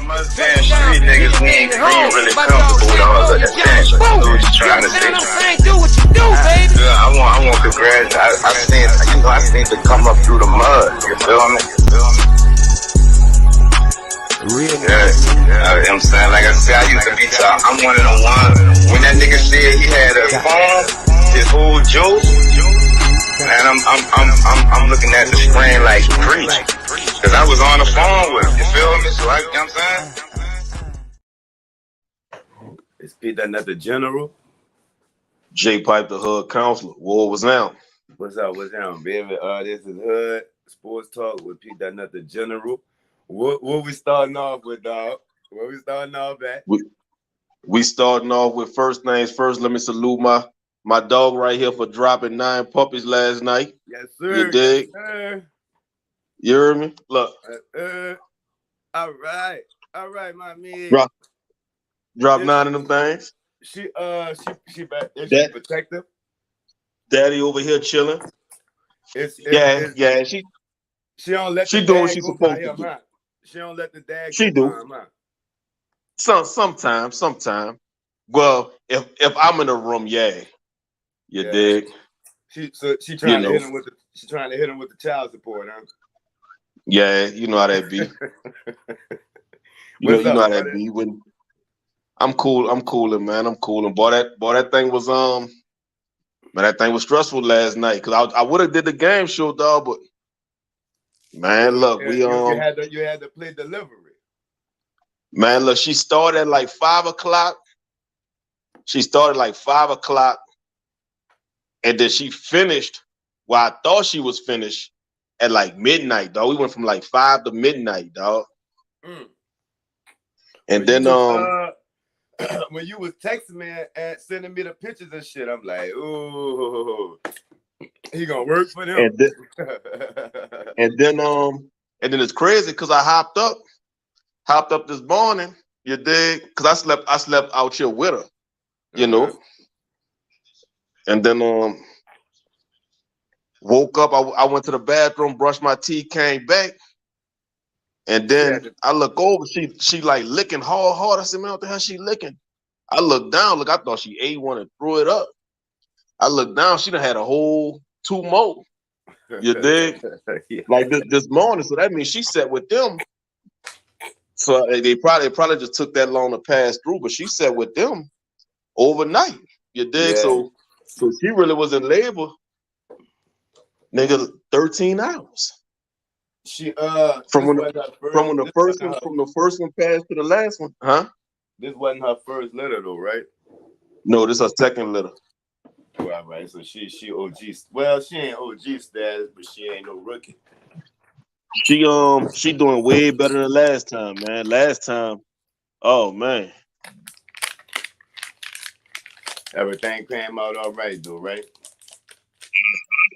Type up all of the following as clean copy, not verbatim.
Damn street niggas, we ain't really comfortable with all of that tension. So what you trying to say? Do what you do, baby. I want congrats. I seen to come up through the mud. You feel me? Yeah, I'm saying, like I said, I used to be top. I'm one of the ones. When that nigga said he had a phone, his whole joke, man, I'm looking at the screen like preach, cause I was on the phone with him. You feel me? So you know what I'm saying? It's P.NUTDAGENERal. J Pipe, the Hood Counselor. War was now. What's up, baby? This is Hood Sports Talk with P.NUTDAGENERal. What we starting off with, dog? What we starting off at? We starting off with first names first. Let me salute my dog right here for dropping 9 puppies last night. Yes, sir. You dig? Yes, sir. You heard me? Look. All right, my man. Drop 9 of them things. She back. Is she protective? Daddy over here chilling. Yeah. She don't let. She doing what she's supposed to do. She don't let the dad. She do. Sometimes. Well, if I'm in the room, you dig. She trying to hit him with the child support, huh? Yeah, you know how that be. you know how that be. When I'm cooling, man. I'm cooling. Boy, that thing was man, that thing was stressful last night. Cause I would have did the game show, dog, but man, look, you had to play delivery. Man, look, she started at like 5 o'clock. And then she finished. Well, I thought she was finished at like midnight, dog. We went from like 5 to midnight, dog. And then when you was texting me and sending me the pictures and shit, I'm like, ooh, he gonna work for them. And then it's crazy because I hopped up this morning, you dig? Because I slept out here with her, you know. And then woke up, I went to the bathroom, brushed my teeth, came back, and then I look over, she like licking hard. I said, man, what the hell she licking? I looked down, I thought she ate one and threw it up. I looked down, she done had a whole 2 more. You dig? Like this morning, so that means she sat with them. So they probably just took that long to pass through, but she sat with them overnight. You dig? Yeah. So she really was in labor, nigga, 13 hours. She from the first one passed to the last one, huh? This wasn't her first litter though, right? No, this is her second litter. Right. So she OG. Well, she ain't OG status, but she ain't no rookie. She doing way better than last time, man. Last time, oh man. Everything came out all right though, right?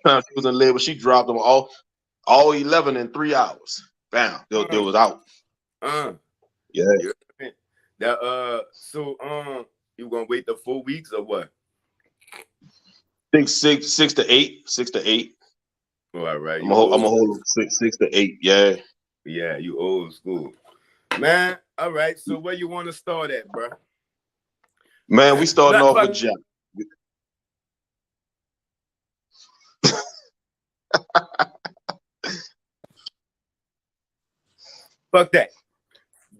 She was in labor. She dropped them all 11 in 3 hours. Bam, they was out. Yeah. So you gonna wait the 4 weeks or what? 6 to 8. All right. I'm gonna hold 6 to 8. Yeah. Yeah, you old school, man. All right. So where you want to start at, bro? Man, we starting off with Jack. Fuck that.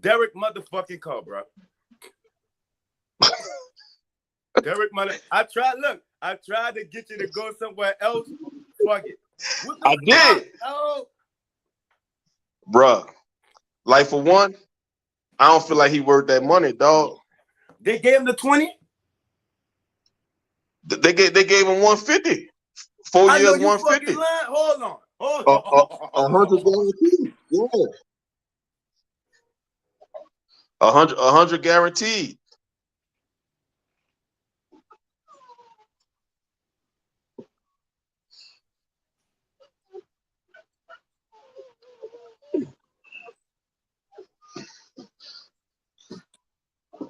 Derek motherfucking Carr, bro. Derek I tried to get you to go somewhere else. Fuck it. I did. Oh. Bruh. Like for one, I don't feel like he worth that money, dog. They gave him the 20? They gave him 150. 4 years, 150. Hold on. 100 guaranteed. Yeah. 100 guaranteed.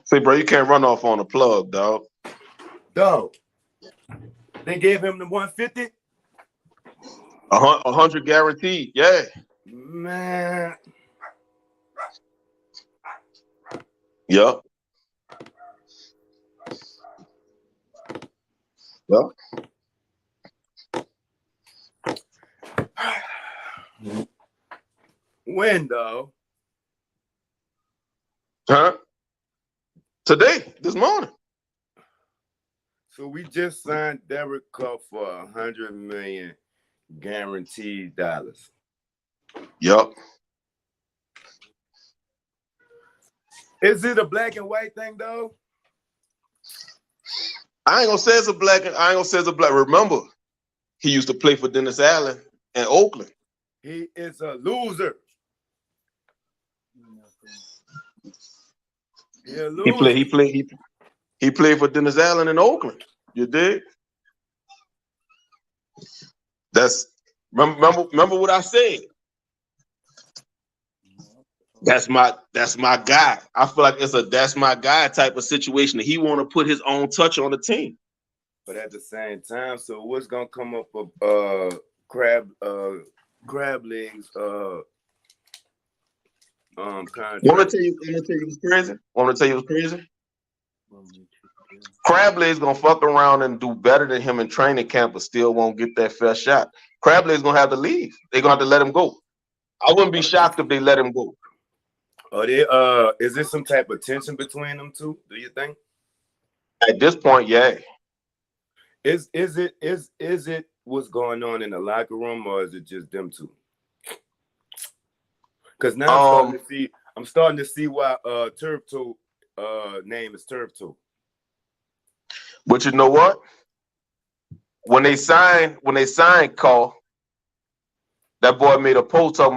Say, bro, you can't run off on a plug, dog. Dog. They gave him the 150? 100 guaranteed, yeah. Man. Yep. Yep. When though? Huh? Today, this morning. So we just signed Derek Carr for $100 million guaranteed dollars. Yep. Is it a black and white thing though? I ain't gonna say it's a black. Remember, he used to play for Dennis Allen in Oakland. He is a loser. He played for Dennis Allen in Oakland. You dig? Remember what I said. That's my guy. I feel like it's a that's my guy type of situation. He want to put his own touch on the team. But at the same time, so what's gonna come up of crab legs contract? Want to tell you what's crazy? Crab legs gonna fuck around and do better than him in training camp, but still won't get that fair shot. Crab legs gonna have to leave. They're gonna have to let him go. I wouldn't be shocked if they let him go. Is there some type of tension between them two? Do you think? At this point, yeah. Is it what's going on in the locker room, or is it just them two? Because now I'm starting to see why Turf Toe name is Turf Toe. But you know what? When they signed Carl, that boy made a post talking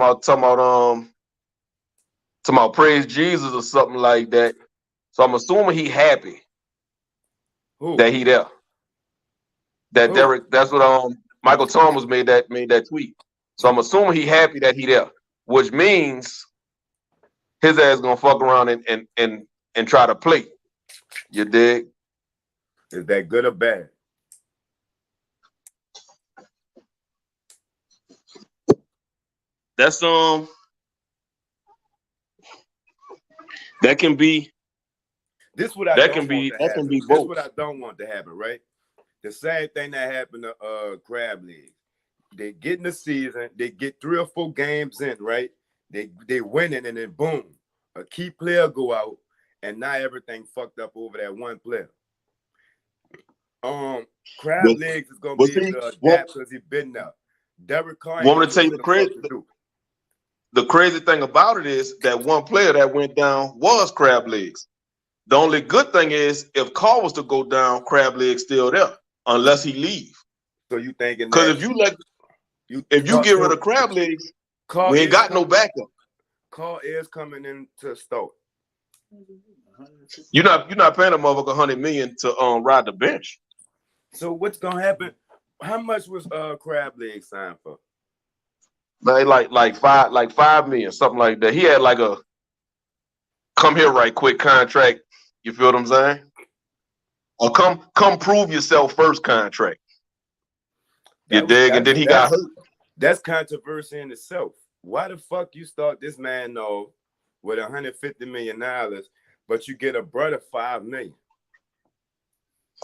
about praise Jesus or something like that. So I'm assuming he happy that he there. That Derek, that's what Michael Thomas made that tweet. So I'm assuming he happy that he there, which means his ass gonna fuck around and try to play. You dig? Is that good or bad? That's that can be. This what I that don't can be. want That to can happen. be This both. what I don't want to happen, right? The same thing that happened to Crab League. They get in the season, they get 3 or 4 games in, right? They win it, and then boom, a key player go out, and now everything fucked up over that one player. Crab Legs is gonna be able to adapt because he's been there. Derek Carr. Want me to tell you the crazy thing about it is that one player that went down was Crab Legs. The only good thing is if Carr was to go down, Crab Legs still there unless he leave. So you thinking? Because if you get rid of Crab Legs, we ain't got no backup. Carr is coming in to start. You're not paying a motherfucker $100 million to ride the bench. So what's gonna happen? How much was Crab Leg signed for? Like $5 million, something like that. He had like a come here right quick contract. You feel what I'm saying? Or come prove yourself first contract. You dig? And then he got hurt. That's controversy in itself. Why the fuck you start this man though with $150 million, but you get a brother $5 million?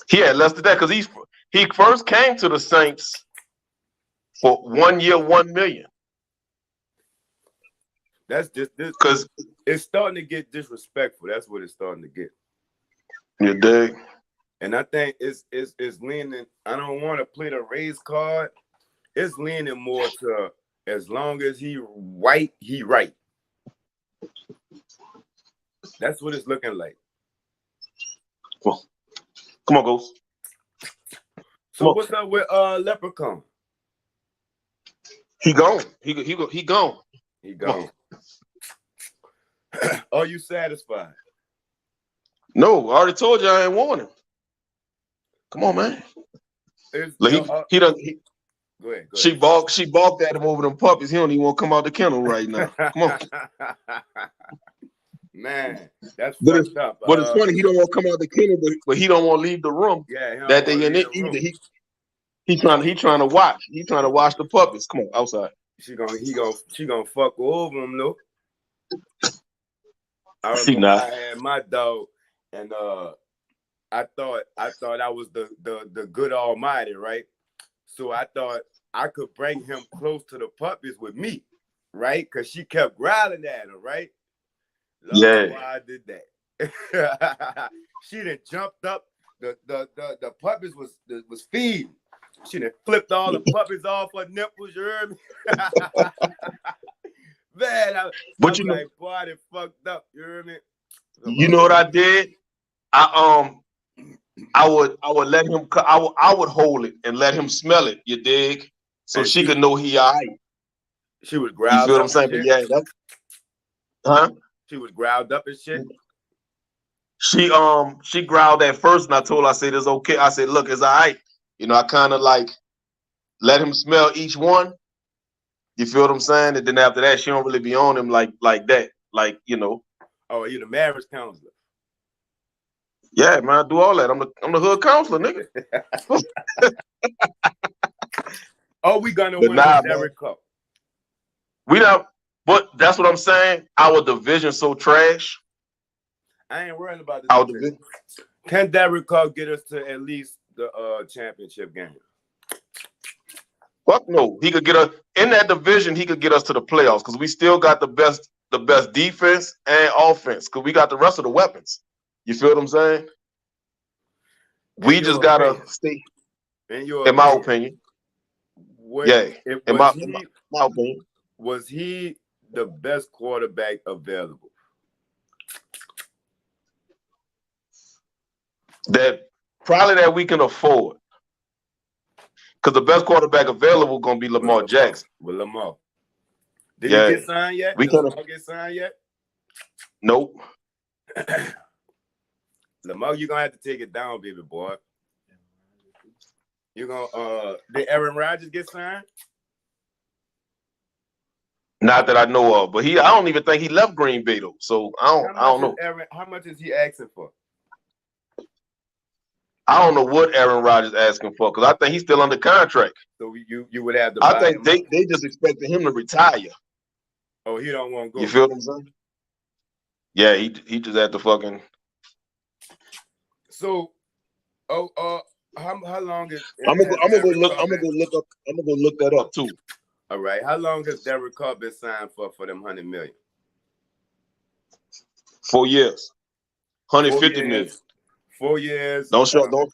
He had less than that because he first came to the Saints for 1 year, $1 million. That's just this because it's starting to get disrespectful. That's what it's starting to get. You dig? And I think it's leaning. I don't want to play the race card. It's leaning more to as long as he white, he right. That's what it's looking like. Come on, Ghost. So what's up with Leprechaun? He gone. He gone. He gone. Are you satisfied? No, I already told you I ain't want him. Come on, man. He done. Go ahead. She balked at him over them puppies. He don't even want to come out the kennel right now. Come on. Man, that's fucked up. But it's funny, he don't want to come out the kennel, but he don't want to leave the room. Yeah, that day in it either. He trying to watch. He trying to watch the puppies. Come on, outside. She gonna fuck over him, though. I remember I had my dog, and I thought I was the good almighty, right? So I thought I could bring him close to the puppies with me, right? Because she kept growling at him, right? Lord, why I did that? She done jumped up. The puppies was feeding. She done flipped all the puppies off her nipples. You heard me? Man, I was like, boy, they fucked up. You heard me? You know what I did? I would let him. I would hold it and let him smell it. You dig? So she could know he all right. She was growled. You feel what I'm saying? But yeah, that's She was growled up and shit. She growled at first, and I told her, I said, it's okay. I said, look, it's all right. You know, I kind of like let him smell each one. You feel what I'm saying? And then after that, she don't really be on him like that. Like, you know. Oh, you the marriage counselor? Yeah, man, I do all that. I'm the hood counselor, nigga. Oh, we gonna win the Derrick Cup. We not, but that's what I'm saying. Our division so trash. I ain't worrying about the division. Can Derrick Cup get us to at least the championship game? Fuck no. He could get us in that division. He could get us to the playoffs because we still got the best defense and offense because we got the rest of the weapons. You feel what I'm saying? We just gotta stay. In my opinion. In my opinion. Was he the best quarterback available? That we can afford. Because the best quarterback available gonna be Lamar Jackson. With Lamar. Did he get signed yet? Did Lamar get signed yet? Nope. Lamar, you're gonna have to take it down, baby boy. You're gonna did Aaron Rodgers get signed? Not that I know of, but I don't even think he left Green Bay though. So I don't know. How much is he asking for? I don't know what Aaron Rodgers asking for because I think he's still under contract. So you would have to. I think they just expected him to retire. Oh, he don't want to go. You feel what I'm saying? Yeah, he just had to fucking. So, how long is? I'm gonna go look that up too. All right, how long has Derrick Carr been signed for them $100 million? 4 years, 150 million. 4 years. Don't short the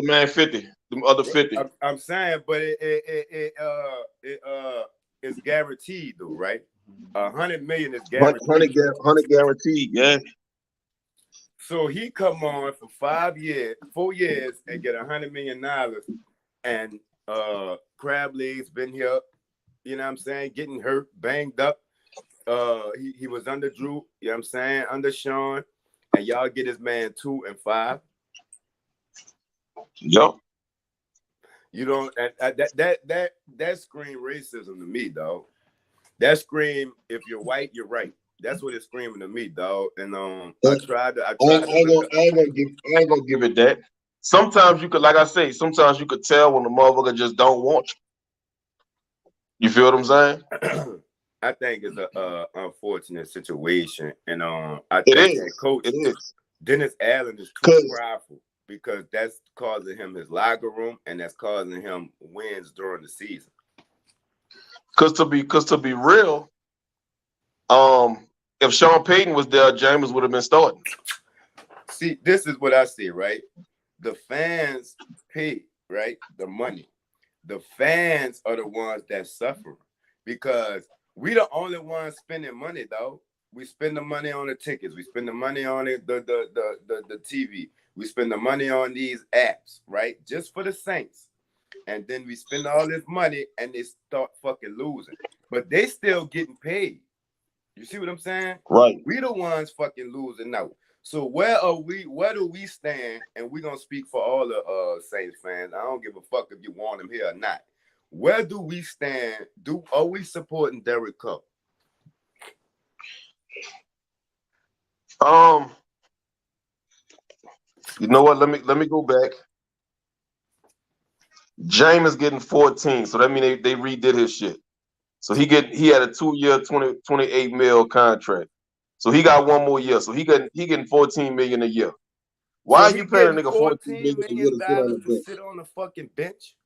man 50. The other 50. I'm saying, but it's guaranteed though, right? $100 million is guaranteed. 100 guaranteed, yeah. So he come on for 4 years, and get $100 million, and Crab Legs been here, you know what I'm saying, getting hurt, banged up. He was under Drew, you know what I'm saying, under Sean, and y'all get his man 2 and 5. Yep. You don't that scream racism to me, dog. That scream, if you're white, you're right. That's what it's screaming to me, dog. And I ain't gonna give it that. Sometimes you could, like I say, sometimes you could tell when the motherfucker just don't want you. You feel what I'm saying? I think it's a unfortunate situation, and I think that coach Dennis Allen is too prideful because that's causing him his locker room, and that's causing him wins during the season. Because to be real, if Sean Payton was there, James would have been starting. See, this is what I see, right? The fans pay, right? The money. The fans are the ones that suffer because we the only ones spending money, though. We spend the money on the tickets. We spend the money on the TV. We spend the money on these apps, right? Just for the Saints. And then we spend all this money and they start fucking losing. But they still getting paid. You see what I'm saying? Right. We the ones fucking losing now. So where do we stand? And we're gonna speak for all the Saints fans. I don't give a fuck if you want them here or not. Where do we stand? Are we supporting Derrick Carr? You know what? Let me go back. James is getting 14, so that means they redid his shit. So he had a 2-year, 28 mil contract. So he got one more year. So he getting 14 million a year. Why are you paying a nigga 14 million a year to sit on the bench? Sit on the fucking bench?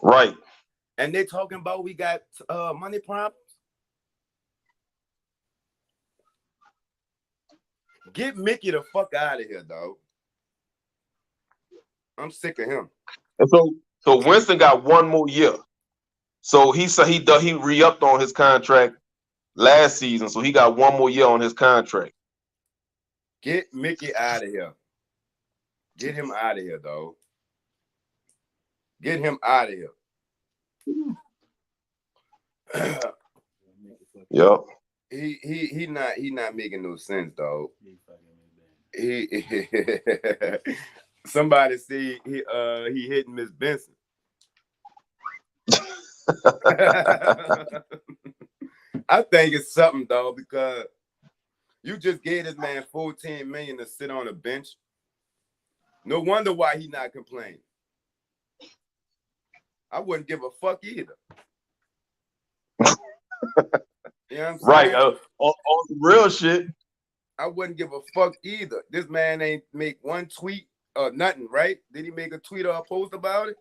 Right. And they talking about we got money problems. Get Mickey the fuck out of here, dog. I'm sick of him. And so Winston got one more year. So he re-upped on his contract last season. So he got one more year on his contract. Get Mickey out of here. Get him out of here, dog. Get him out of here. Yep. He not making no sense, dog. He somebody say he hitting Miss Benson. I think it's something, dog, because you just gave this man 14 million to sit on a bench. No wonder why he not complaining. I wouldn't give a fuck either. You know what I'm saying? Right. On some real shit. I wouldn't give a fuck either. This man ain't make one tweet or nothing, right? Did he make a tweet or a post about it?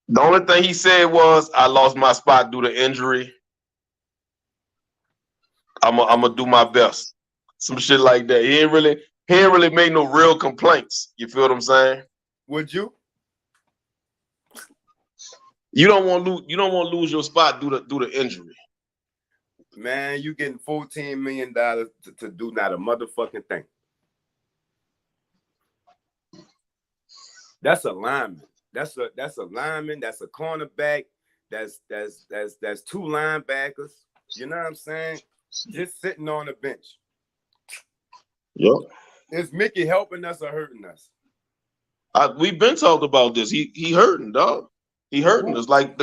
The only thing he said was, I lost my spot due to injury. I'm gonna do my best. Some shit like that. He ain't really made no real complaints. You feel what I'm saying? Would you? You don't want to lose your spot due to injury. Man, you getting $14 million to do not a motherfucking thing. That's a lineman. That's a lineman. That's a cornerback. That's two linebackers. You know what I'm saying? Just sitting on the bench. Yep. Is Mickey helping us or hurting us? We've been talking about this. He hurting, dog. He hurting us. Like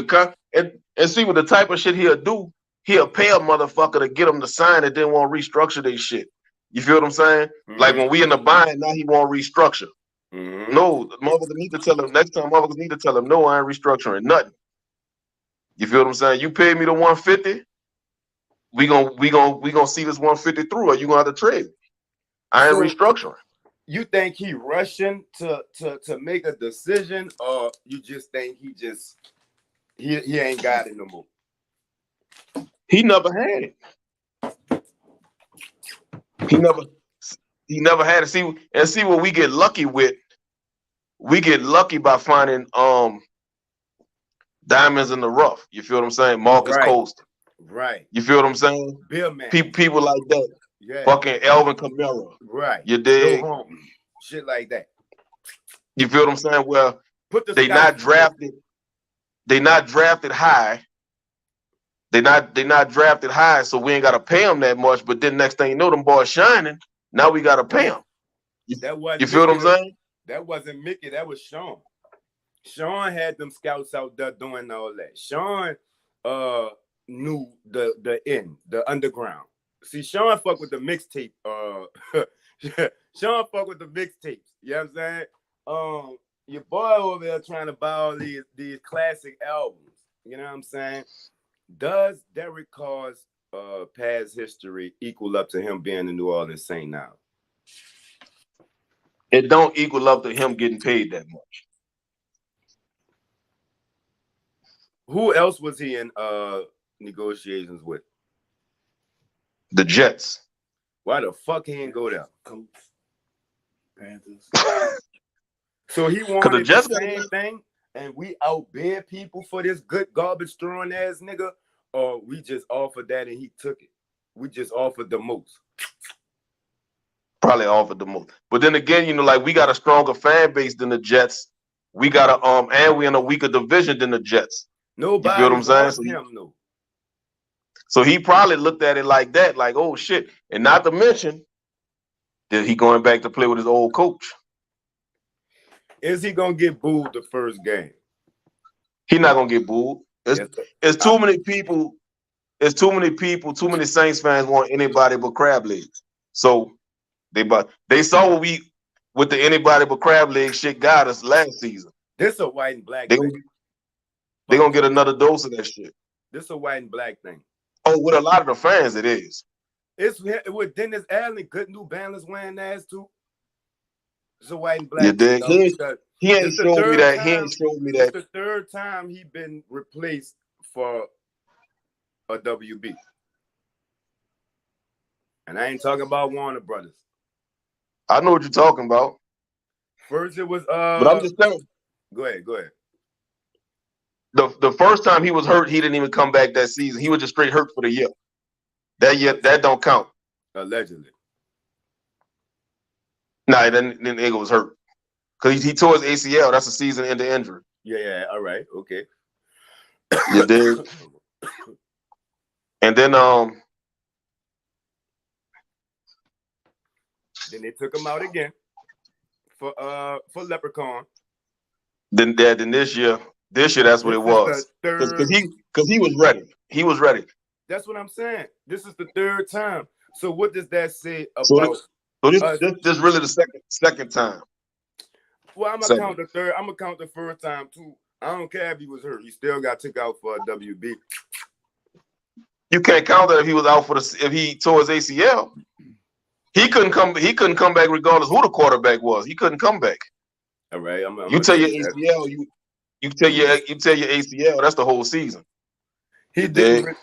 and see what the type of shit he'll do. He'll pay a motherfucker to get him to sign it, then won't restructure their shit. You feel what I'm saying? Mm-hmm. Like when we in the bind, now he won't restructure. Mm-hmm. No, motherfuckers need to tell him next time. Motherfuckers need to tell him, no, I ain't restructuring nothing. You feel what I'm saying? You pay me the 150. We gonna see this 150 through, or you gonna have to trade. I ain't restructuring. You think he rushing to make a decision, or you just think he ain't got it no more? He never had it. He never had it. See what we get lucky with. We get lucky by finding diamonds in the rough. You feel what I'm saying? Marcus Coastal. Right. You feel what I'm saying? Bill man. People like that. Yeah. Fucking Elvin Kamara. Right. You dig? Shit like that. You feel what I'm saying? Well, they not drafted. They not drafted high. They not drafted high, so we ain't gotta pay them that much. But then next thing you know, them boys shining. Now we gotta pay them. You feel what I'm saying? That wasn't Mickey. That was Sean. Sean had them scouts out there doing all that. Sean knew the underground. See, Sean fuck with the mixtape. Sean fuck with the mixtapes. You know what I'm saying? Your boy over there trying to buy all these classic albums. You know what I'm saying? Does Derek Carr's past history equal up to him being a New Orleans Saint now? It don't equal up to him getting paid that much. Who else was he in negotiations with? The Jets. Why the fuck he ain't go there? Colts, Panthers. So he wanted the Jets same thing, and we outbid people for this good garbage throwing ass nigga, or we just offered that and he took it. We just offered the most. Probably offered the most. But then again, like we got a stronger fan base than the Jets. We got and we in a weaker division than the Jets. Nobody. You feel what I'm saying? So he probably looked at it like that, like, oh shit. And not to mention that he going back to play with his old coach. Is he gonna get booed the first game? He not gonna get booed. It's too many people. It's too many Saints fans want anybody but crab legs. So they saw what the anybody but crab leg shit got us last season. This a white and black. They gonna get another dose of that shit. This a white and black thing. Oh, with a lot of the fans, it is. It's with Dennis Allen, good New Balance wearing ass too. It's a white and black. You dig? He ain't showed me that. He ain't showed me that. It's the third time he been replaced for a WB. And I ain't talking about Warner Brothers. I know what you're talking about. First it was but I'm just telling. Go ahead. The first time he was hurt, he didn't even come back that season. He was just straight hurt for the year. That year, that don't count. Allegedly. Nah, then nigga was hurt. Because he tore his ACL. That's a season-ending injury. Yeah, all right, okay. You dig? And then they took him out again for Leprechaun. Then this year that's what it was. Because he was ready. He was ready. That's what I'm saying. This is the third time. So what does that say about? So this really the second time. Well, I'm gonna count the third. I'm gonna count the first time too. I don't care if he was hurt. He still got took out for a WB. You can't count that if he was out if he tore his ACL. He couldn't come back regardless who the quarterback was. He couldn't come back. All right. You tell your ACL. You tell your ACL. That's the whole season. He didn't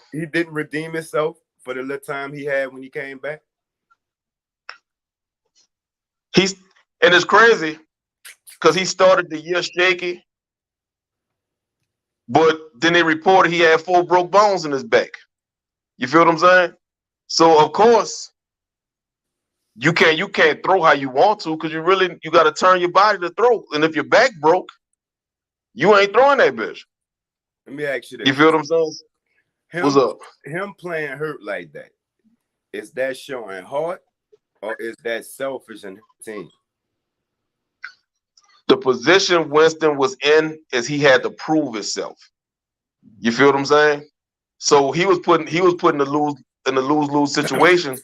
redeem himself for the little time he had when he came back. And it's crazy because he started the year shaky, but then they reported he had 4 broke bones in his back. You feel what I'm saying? So of course you can't throw how you want to because you got to turn your body to throw. And if your back broke, you ain't throwing that bitch. Let me ask you this. You feel what I'm saying? What's up? Him playing hurt like that, is that showing heart or is that selfish in the team? The position Winston was in is he had to prove himself. You feel what I'm saying? So he was put in the lose situation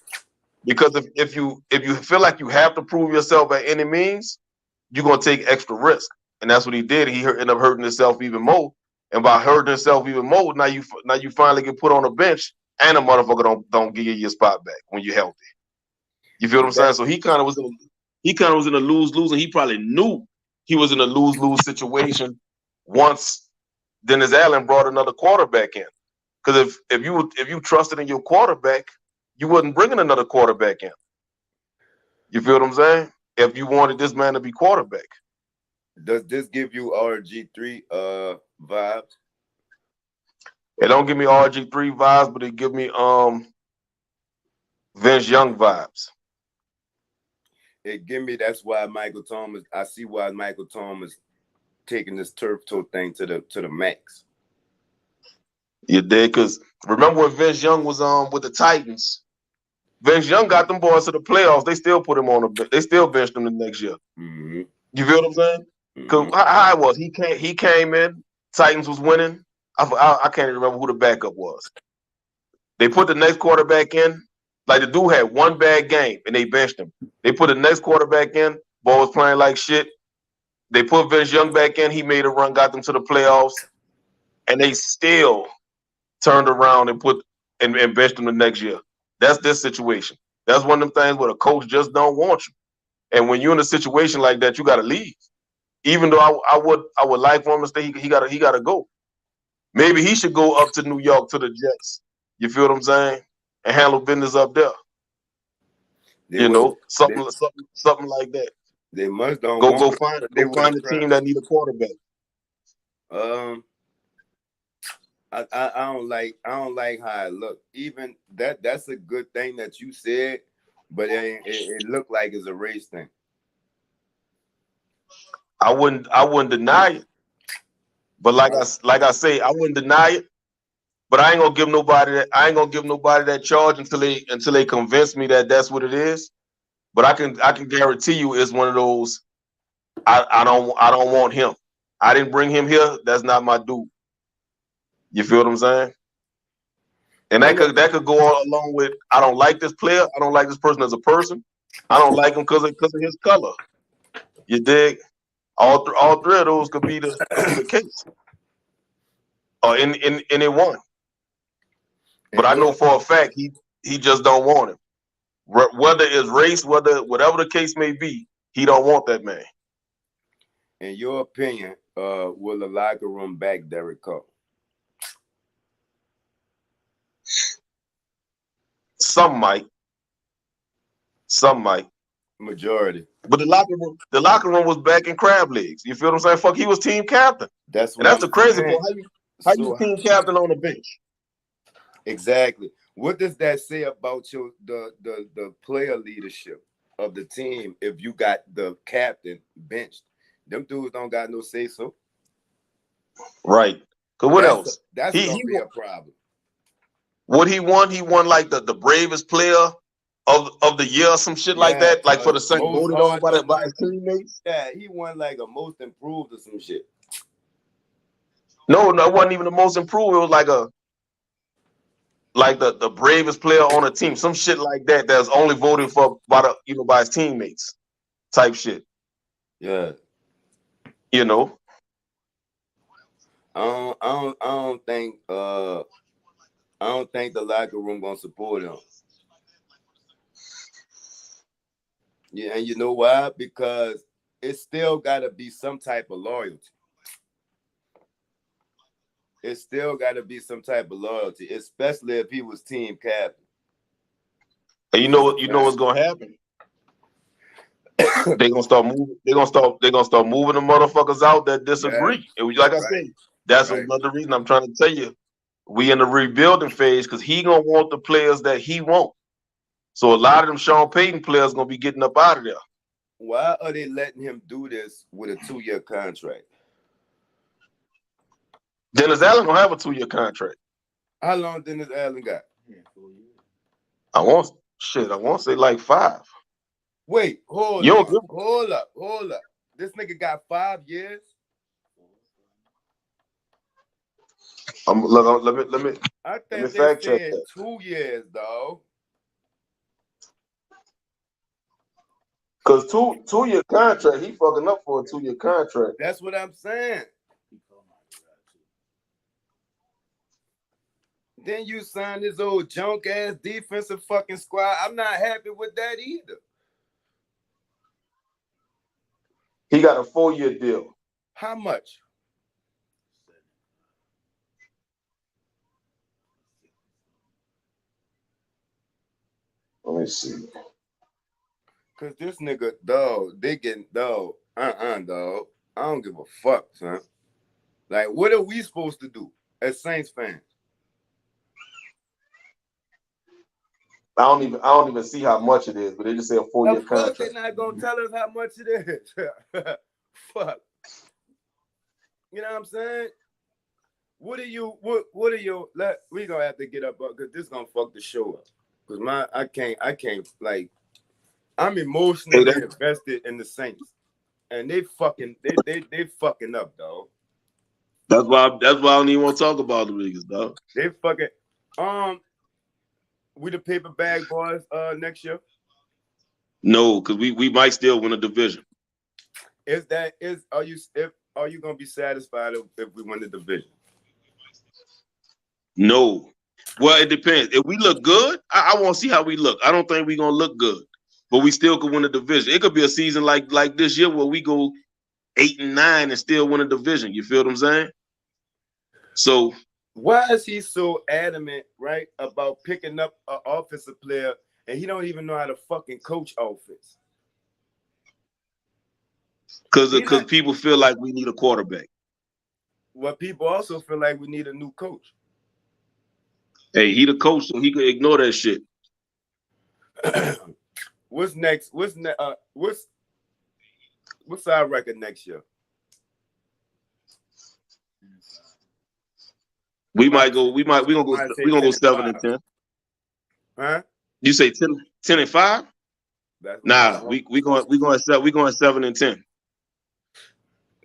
because if you feel like you have to prove yourself at any means, you're gonna take extra risk, and that's what he did. He ended up hurting himself even more, and by hurting himself even more, now you finally get put on a bench, and a motherfucker don't give you your spot back when you're healthy. You feel what I'm saying? So he kind of was in a lose-lose, and he probably knew he was in a lose-lose situation once Dennis Allen brought another quarterback in. Because if you trusted in your quarterback, you wasn't bringing another quarterback in. You feel what I'm saying? If you wanted this man to be quarterback. Does this give you RG3 vibes? It don't give me RG3 vibes, but it give me Vince Young vibes. It give me, that's why Michael Thomas, I see why Michael Thomas taking this turf toe thing to the max. You did, because remember when Vince Young was with the Titans? Vince Young got them boys to the playoffs. They still put him on they still benched him the next year. Mm-hmm. You feel what I'm saying? Because how it was, he came in, Titans was winning. I can't even remember who the backup was. They put the next quarterback in. Like the dude had one bad game and they benched him. They put the next quarterback in. Ball was playing like shit. They put Vince Young back in. He made a run, got them to the playoffs, and they still turned around and benched him the next year. That's this situation. That's one of them things where the coach just don't want you. And when you're in a situation like that, you got to leave. Even though I would like for him to stay, he gotta go. Maybe he should go up to New York to the Jets. You feel what I'm saying? And handle business up there. Something like that. They must don't go find a team that need a quarterback. I don't like how it look. Even that's a good thing that you said, but it looked like it's a race thing. I wouldn't deny it. But like I say, I wouldn't deny it. But I ain't gonna give nobody that charge until they convince me that that's what it is. But I can guarantee you it's one of those. I don't want him. I didn't bring him here. That's not my dude. You feel what I'm saying? And that could go all along with I don't like this player. I don't like this person as a person. I don't like him because of his color. You dig? All three of those could be the case. Or in any one. But I know for a fact he just don't want him. Whether it's race, whatever the case may be, he don't want that man. In your opinion, will the locker room back Derek Carr? Some might. Majority. But the locker room was back in crab legs. You feel what I'm saying? Fuck, he was team captain. That's the crazy part. How you team captain on the bench? Exactly. What does that say about the player leadership of the team if you got the captain benched? Them dudes don't got no say so. Right. Cause what else? That's gonna be a problem. What he won? He won like the bravest player of the year, or some shit like that. Like for the Saints, voted on by his teammates. Yeah, he won like a most improved or some shit. No, it wasn't even the most improved. It was like the bravest player on the team, some shit like that. That's only voted for by his teammates, type shit. Yeah. You know. I don't think the locker room gonna support him. Yeah, and you know why? Because it still gotta be some type of loyalty. It still gotta be some type of loyalty, especially if he was team captain. And you know what's gonna happen? They're gonna start moving. They're gonna start moving the motherfuckers out that disagree. Yeah. And like I said, that's another reason I'm trying to tell you. We in the rebuilding phase because he gonna want the players that he want. So a lot of them Sean Payton players gonna be getting up out of there. Why are they letting him do this with a 2-year contract? Dennis Allen gonna have a 2-year contract. How long Dennis Allen got? Yeah, 4 years. I want to say like 5. Wait, hold up. This nigga got 5 years. Let me. I think they said 2 years, dog. Cause 2-year contract, he fucking up for a 2-year contract. That's what I'm saying. Then you sign this old junk ass defensive fucking squad. I'm not happy with that either. He got a 4-year deal. How much? Let me see. Cause this nigga, dog, they getting dog. Dog. I don't give a fuck, son. Like, what are we supposed to do as Saints fans? I don't even see how much it is, but they just say a 4-year contract. They're not gonna tell us how much it is. Fuck. You know what I'm saying? What are you? We gonna have to get up because this gonna fuck the show up. Cause I can't like. I'm emotionally invested in the Saints, and they fucking up, dog. That's why I don't even want to talk about the niggas, dog. They fucking we the paper bag boys next year. No, because we might still win a division. Are you gonna be satisfied if we win the division? No. Well, it depends. If we look good, I want to see how we look. I don't think we're gonna look good, but we still could win a division. It could be a season like this year where we go 8-9 and still win a division. You feel what I'm saying? So why is he so adamant, right, about picking up an offensive player and he don't even know how to fucking coach offense? Because people feel like we need a quarterback. Well, people also feel like we need a new coach. Hey, he the coach, so he could ignore that shit. What's next? What's our record next year? We're gonna go 7-10. Huh? You say 10-5? Nah, we going 7-10.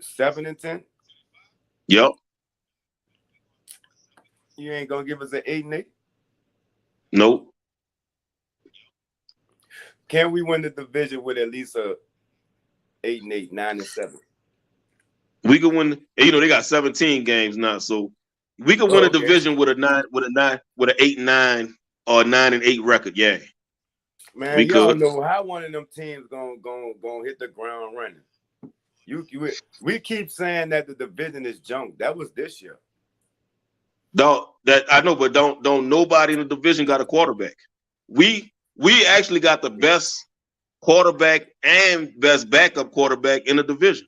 7-10? Yep. You ain't gonna give us an 8-8? Nope. Can we win the division with at least a 8-8, 9-7? We could win. You know, they got 17 games now, so We could win a division with an 8-9 or 9-8 record. Yeah, man, y'all know how one of them teams gonna hit the ground running. We keep saying that the division is junk. That was this year. That I know, but don't nobody in the division got a quarterback. We actually got the best quarterback and best backup quarterback in the division.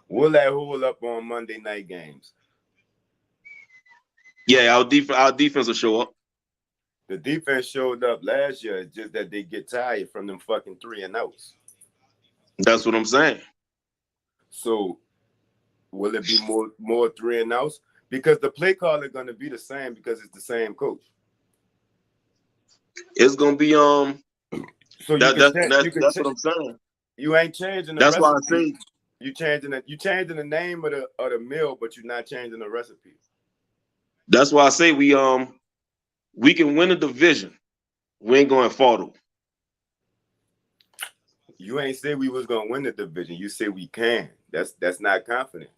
We'll let hold up on Monday night games. Yeah, our defense will show up. The defense showed up last year. It's just that they get tired from them fucking 3-and-outs. That's what I'm saying. So will it be more 3-and-outs? Because the play call is going to be the same because it's the same coach. It's going to be So that's what I'm saying. You ain't changing the That's recipe. why I say you changing the name of the meal, but you're not changing the recipe. That's why I say we can win a division. We ain't going far though. You ain't say we was gonna win the division. You say we can. That's not confidence.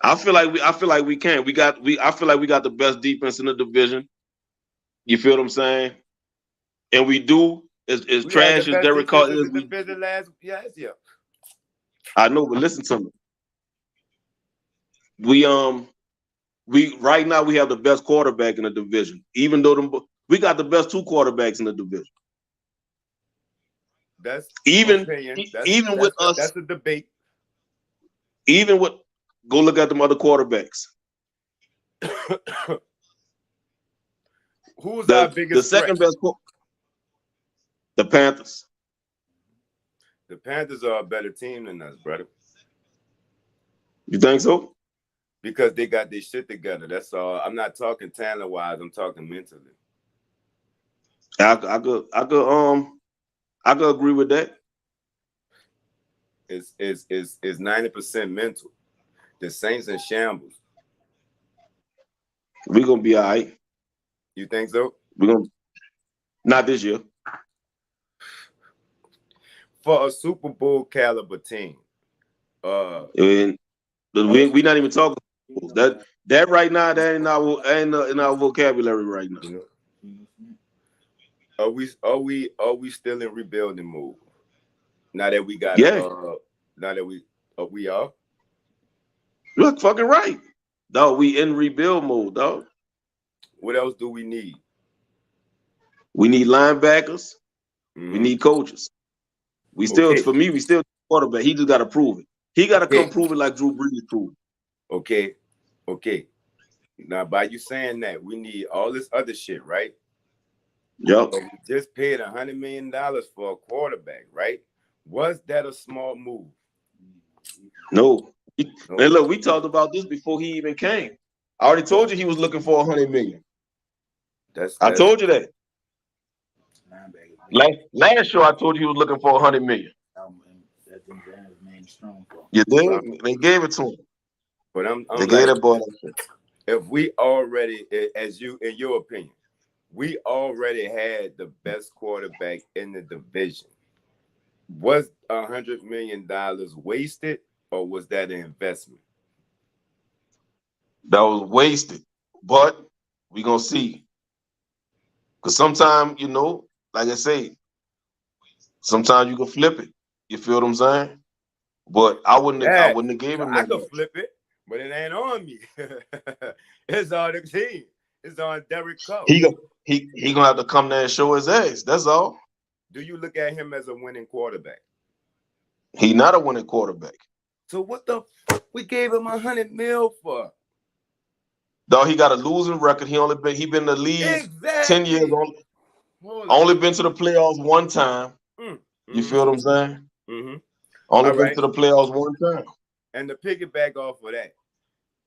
I feel like we can. I feel like we got the best defense in the division. You feel what I'm saying? And we do as trash as Derek Carr is. Division last year. I know, but listen to me. We right now we have the best quarterback in the division. Even though we got the best two quarterbacks in the division. That's even with us. That's a debate. Even with go look at them other quarterbacks. Who's our biggest the second threat? best? The Panthers. The Panthers are a better team than us, brother. You think so? Because they got their shit together. That's all. I'm not talking talent wise. I'm talking mentally. I could agree with that. It's 90% mental. The Saints in shambles. We're gonna be all right. You think so? We're gonna not this year. For a Super Bowl caliber team. And we not even talking that right now. That ain't in our vocabulary right now. You know? Are we still in rebuilding mode? Now that we got now that we are. Look, fucking right, dog. We in rebuild mode, dog. What else do we need? We need linebackers. Mm-hmm. We need coaches. We still quarterback. He just got to prove it. He got to come prove it like Drew Brees proved. Okay. Now, by you saying that, we need all this other shit, right? Yep. But we just paid $100 million for a quarterback, right? Was that a small move? No. And look, we talked about this before he even came. I already told you he was looking for $100 million. I told you that. Last show, I told you he was looking for $100 million. You did? They gave it to him. But I'm they gave that boy. If we already, as you, in your opinion, we already had the best quarterback in the division. Was $100 million wasted, or was that an investment? That was wasted, but we're gonna see. Because sometimes, like I say, sometimes you can flip it. You feel what I'm saying? But I wouldn't have gave him that. I could flip it, but it ain't on me. It's on the team. It's on Derek Carr. He gonna have to come there and show his ass. That's all. Do you look at him as a winning quarterback? He not a winning quarterback. So what the fuck we gave him $100 million for? Dog, he got a losing record. He been in the league 10 years. Only been to the playoffs one time. You feel what I'm saying? Mm-hmm. Only been to the playoffs one time. And to piggyback off of that,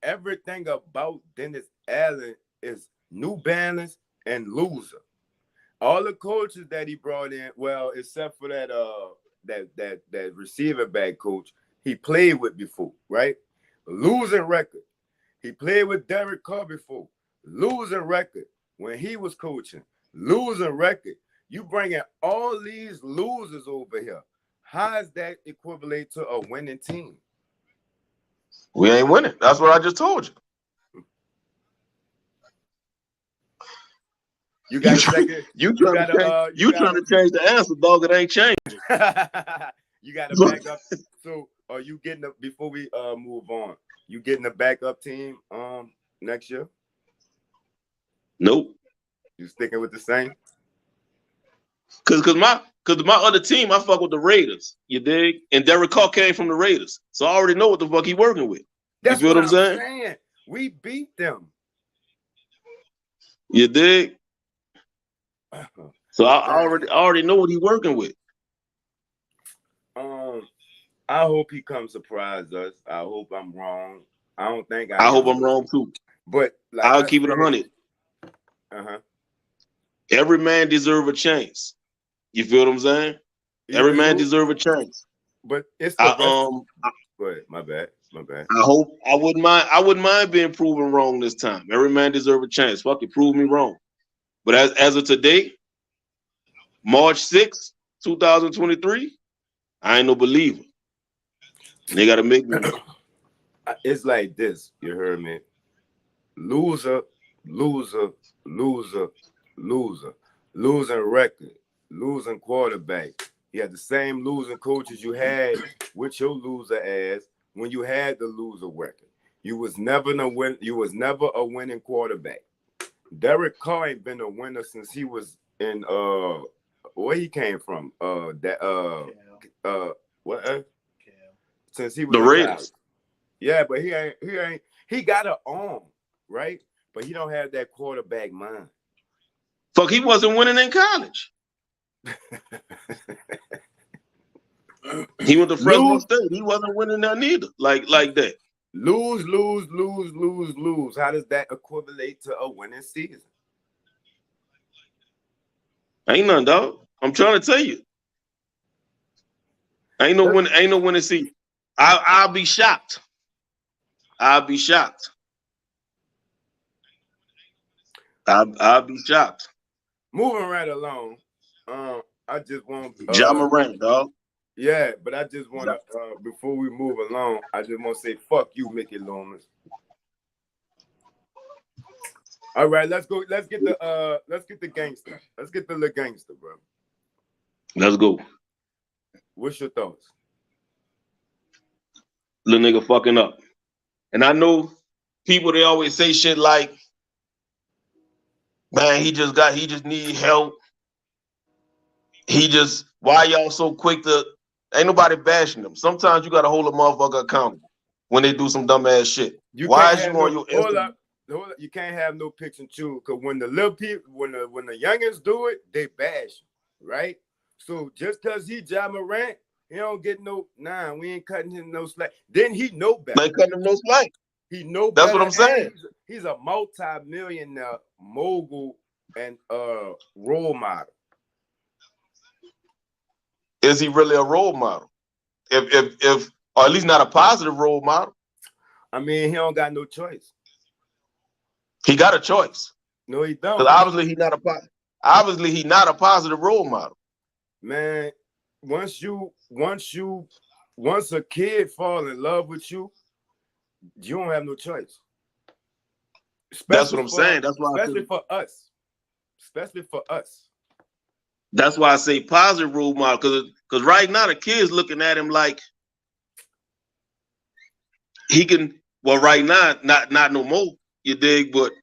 everything about Dennis Allen is New Balance and loser. All the coaches that he brought in, well, except for that receiver back coach he played with before, right? Losing record. He played with Derek Carr before. Losing record. When he was coaching, losing record. You bringing all these losers over here. How is that equivalent to a winning team? We ain't winning. That's what I just told you. You got a second. You trying to change the answer, dog? It ain't changing. You got to back up. So, are you getting before we move on? You getting a backup team next year? Nope. You sticking with the same? Cause my other team, I fuck with the Raiders. You dig? And Derek Carr came from the Raiders, so I already know what the fuck he working with. That's you feel what I'm saying? We beat them. You dig? So I already know what he working with. I hope he comes surprise us. I hope I'm wrong. I don't think I hope I'm wrong too. But like I'll keep it 100. Every man deserve a chance. You feel what I'm saying? Every man deserve a chance. But it's the go ahead, my bad. I wouldn't mind being proven wrong this time. Every man deserve a chance. Fuck it, prove me wrong. But as of today, March 6th, 2023, I ain't no believer. They gotta make me. It's like this, you heard me? Loser, losing record, losing quarterback. You had the same losing coaches you had with your loser ass when you had the loser record. You was never a winning quarterback. Derek Carr ain't been a winner since he was in where he came from. Since he was the Raiders. Yeah, but he got an arm, right? But he don't have that quarterback mind. Fuck, he wasn't winning in college. He went to Fresno State. He wasn't winning there neither. Like that. Lose. How does that equivalent to a winning season? Ain't none, dog. I'm trying to tell you. Ain't no winning season. I'll be shocked. I'll be shocked. Moving right along. I just want Ja Morant, dog. Yeah, but I just want to before we move along, I just want to say fuck you, Mickey Loomis. All right, let's go. Let's get the gangster. Let's get the little gangster, bro. Let's go. What's your thoughts? Little nigga fucking up. And I know people, they always say shit like, man, he just need help. Why y'all so quick to, ain't nobody bashing them. Sometimes you gotta hold a motherfucker accountable when they do some dumb ass shit. Why is you on your Instagram? Hold up. You can't have no pitch and chew, because when the little people, when the youngins do it, they bash, right? So just because he Ja Morant, he don't get no, we ain't cutting him no slack. Then he know better. They cutting him no slack. He know better. That's what I'm saying. He's a multi-millionaire mogul and role model. Is he really a role model? If or at least not a positive role model. I mean, he don't got no choice. He got a choice. No, he don't. Because obviously he's not a positive role model. Man, once a kid fall in love with you, you don't have no choice. That's what I'm saying. That's why especially for us. That's why I say positive role model, because right now the kids looking at him like he can. Well, right now, not no more. You dig? But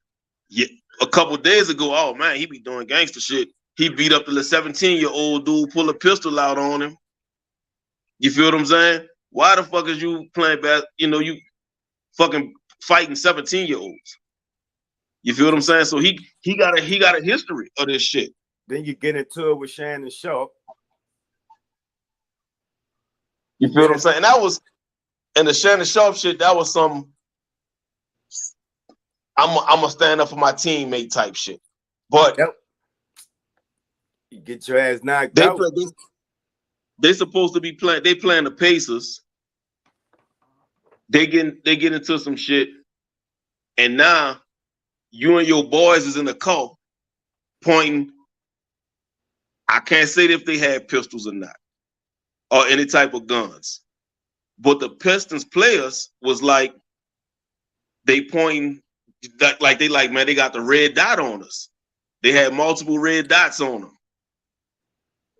a couple days ago, oh man, he be doing gangster shit. He beat up the 17-year-old dude, pull a pistol out on him. You feel what I'm saying? Why the fuck is you playing bad? You fucking fighting 17-year-olds. You feel what I'm saying? So he got a history of this shit. Then you get into it with Shannon Sharp. You feel what I'm saying? And the Shannon Sharp shit, that was some I'm gonna stand up for my teammate type shit. But you get your ass knocked out. They supposed to be playing. They playing the Pacers. They get into some shit, and now you and your boys is in the car pointing. I can't say if they had pistols or not, or any type of guns. But the Pistons players was like, they pointing, like they like, man, they got the red dot on us. They had multiple red dots on them.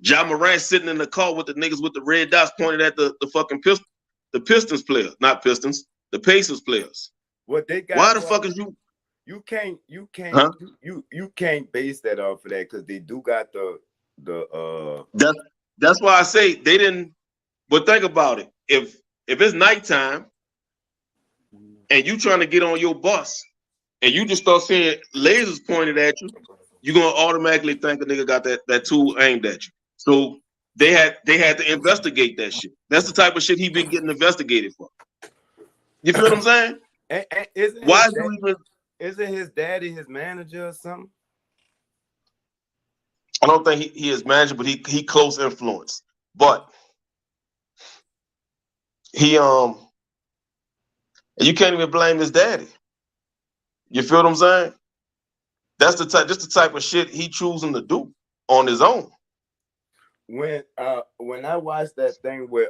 Ja Morant sitting in the car with the niggas with the red dots pointed at the fucking Pistons players, not Pistons, the Pacers players. What they got? Why the fuck is you? You can't Huh? you can't base that off of that because they do got the That's why I say they didn't. But think about it. If it's nighttime and you trying to get on your bus and you just start seeing lasers pointed at you, you're gonna automatically think a nigga got that tool aimed at you. So they had to investigate that shit. That's the type of shit he been getting investigated for. You feel what I'm saying? And isn't his daddy his manager or something? I don't think he is manager, but he close influence. But he you can't even blame his daddy. You feel what I'm saying? That's the type of shit he choosing to do on his own. When I watched that thing with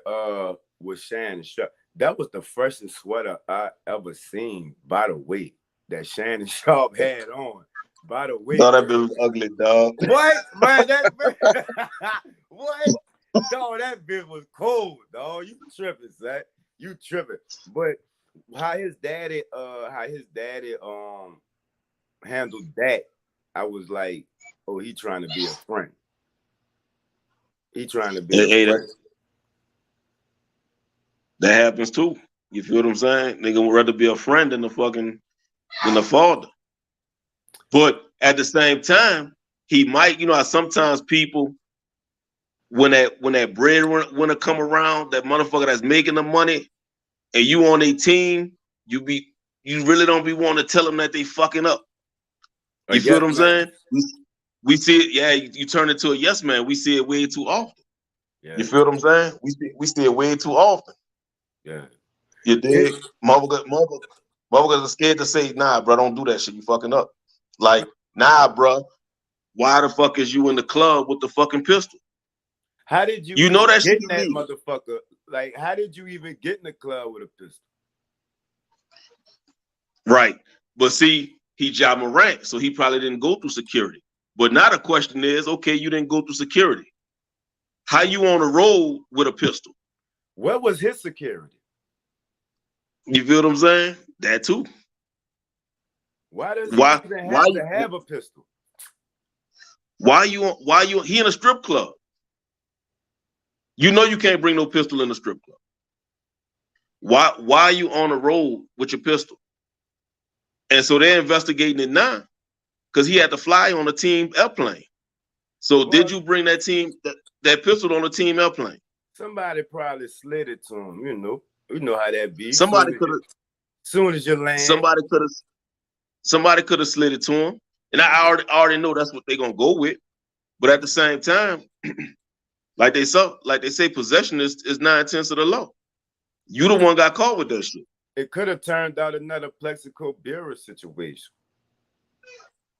Shannon Sharp, that was the freshest sweater I ever seen, by the way, that Shannon Sharp had on. By the way, no, that bitch was ugly, dog. What, man? What? Dog, that bitch was cold, dog. You tripping, son? You tripping? But how his daddy handled that, I was like, oh, he trying to be a friend. He trying to be a friend. That happens too. You feel what I'm saying? Nigga would rather be a friend than the father. But at the same time, he might, sometimes people, when that breadwinner come around, that motherfucker that's making the money, and you on a team, you really don't be wanting to tell them that they fucking up. You feel what I'm saying? We see it, yeah. You turn into a yes man. We see it way too often. Yeah. You feel what I'm saying? We see it way too often. Yeah. You dig? Motherfuckers are scared to say, nah, bro, don't do that shit. You fucking up. Like, nah, bro. Why the fuck is you in the club with the fucking pistol? How did you? You know that shit, that motherfucker. Like, how did you even get in the club with a pistol? Right, but see, he Ja Morant, so he probably didn't go through security. But now the question is, okay, you didn't go through security. How you on the road with a pistol? What was his security? You feel what I'm saying? That too. Why does he even have to have a pistol? Why you he in a strip club? You know you can't bring no pistol in a strip club. Why are you on the road with your pistol? And so they're investigating it now because he had to fly on a team airplane. So did you bring that that pistol on a team airplane? Somebody probably slid it to him. You know how that be. Somebody could have. Soon as you land, somebody could have slid it to him, and I already know that's what they're gonna go with. But at the same time, like they say, possession is 9/10 of the law. You the one got caught with that shit. It could have turned out another Plexico Bureau situation.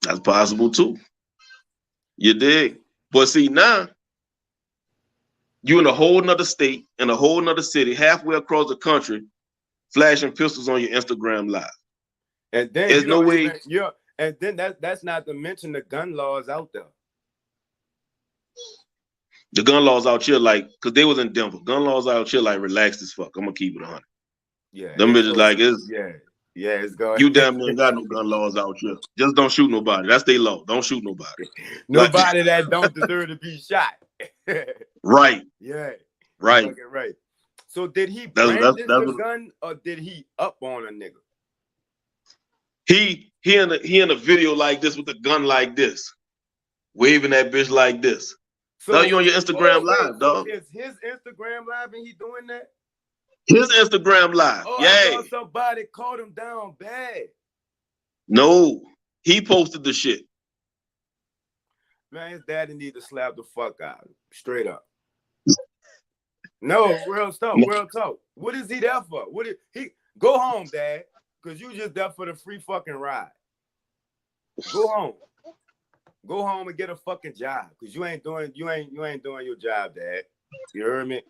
That's possible too. You dig? But see, now you in a whole nother state, in a whole nother city, halfway across the country, flashing pistols on your Instagram live. And then there's no way. And then that's not to mention the gun laws out there. The gun laws out here, like, because they was in Denver. Gun laws out here, like, relaxed as fuck. I'm gonna keep it 100. Yeah. Them bitches like it's it's going. You damn near got no gun laws out here. Just don't shoot nobody. That's their law. Don't shoot nobody. Nobody that don't deserve to be shot. Right. Yeah. Right. Okay, right. So did he brandish the gun or did he up on a nigga? He in a video like this with a gun like this, waving that bitch like this. So now you on your Instagram live, dog. So is his Instagram live and he doing that? His Instagram live. I thought somebody caught him down bad. No, he posted the shit. Man, his daddy need to slap the fuck out of him. Straight up. No, real talk. What is he there for? He go home, Dad, because you just there for the free fucking ride. Go home. Go home and get a fucking job, because you ain't doing your job, Dad. You heard me?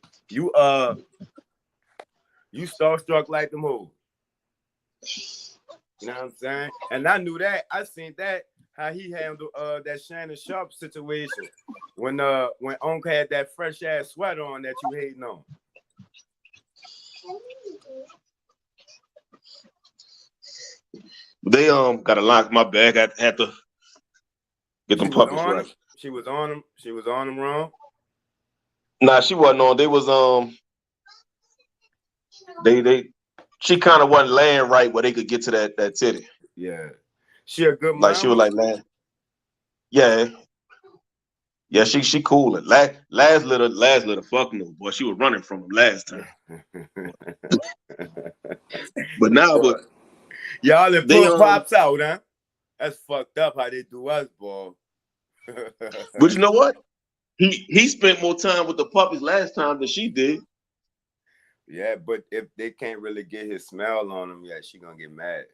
You starstruck like them hoes. You know what I'm saying? And I knew that. I seen that how he handled that Shannon Sharp situation when Onk had that fresh ass sweater on that you hating on. They got a lock my bag. I had to get them puppies right. She was on him. She was on him wrong. Nah, she wasn't on. They was she kind of wasn't laying right where they could get to that titty. Yeah. She a good mom. Like she was like, man. Yeah. Yeah, she cool. Last little fuck no, boy. She was running from him last time. But now, but y'all let put pops out, huh? That's fucked up how they do us, boy. But you know what? He spent more time with the puppies last time than she did. Yeah, but if they can't really get his smell on him yet, she gonna get mad.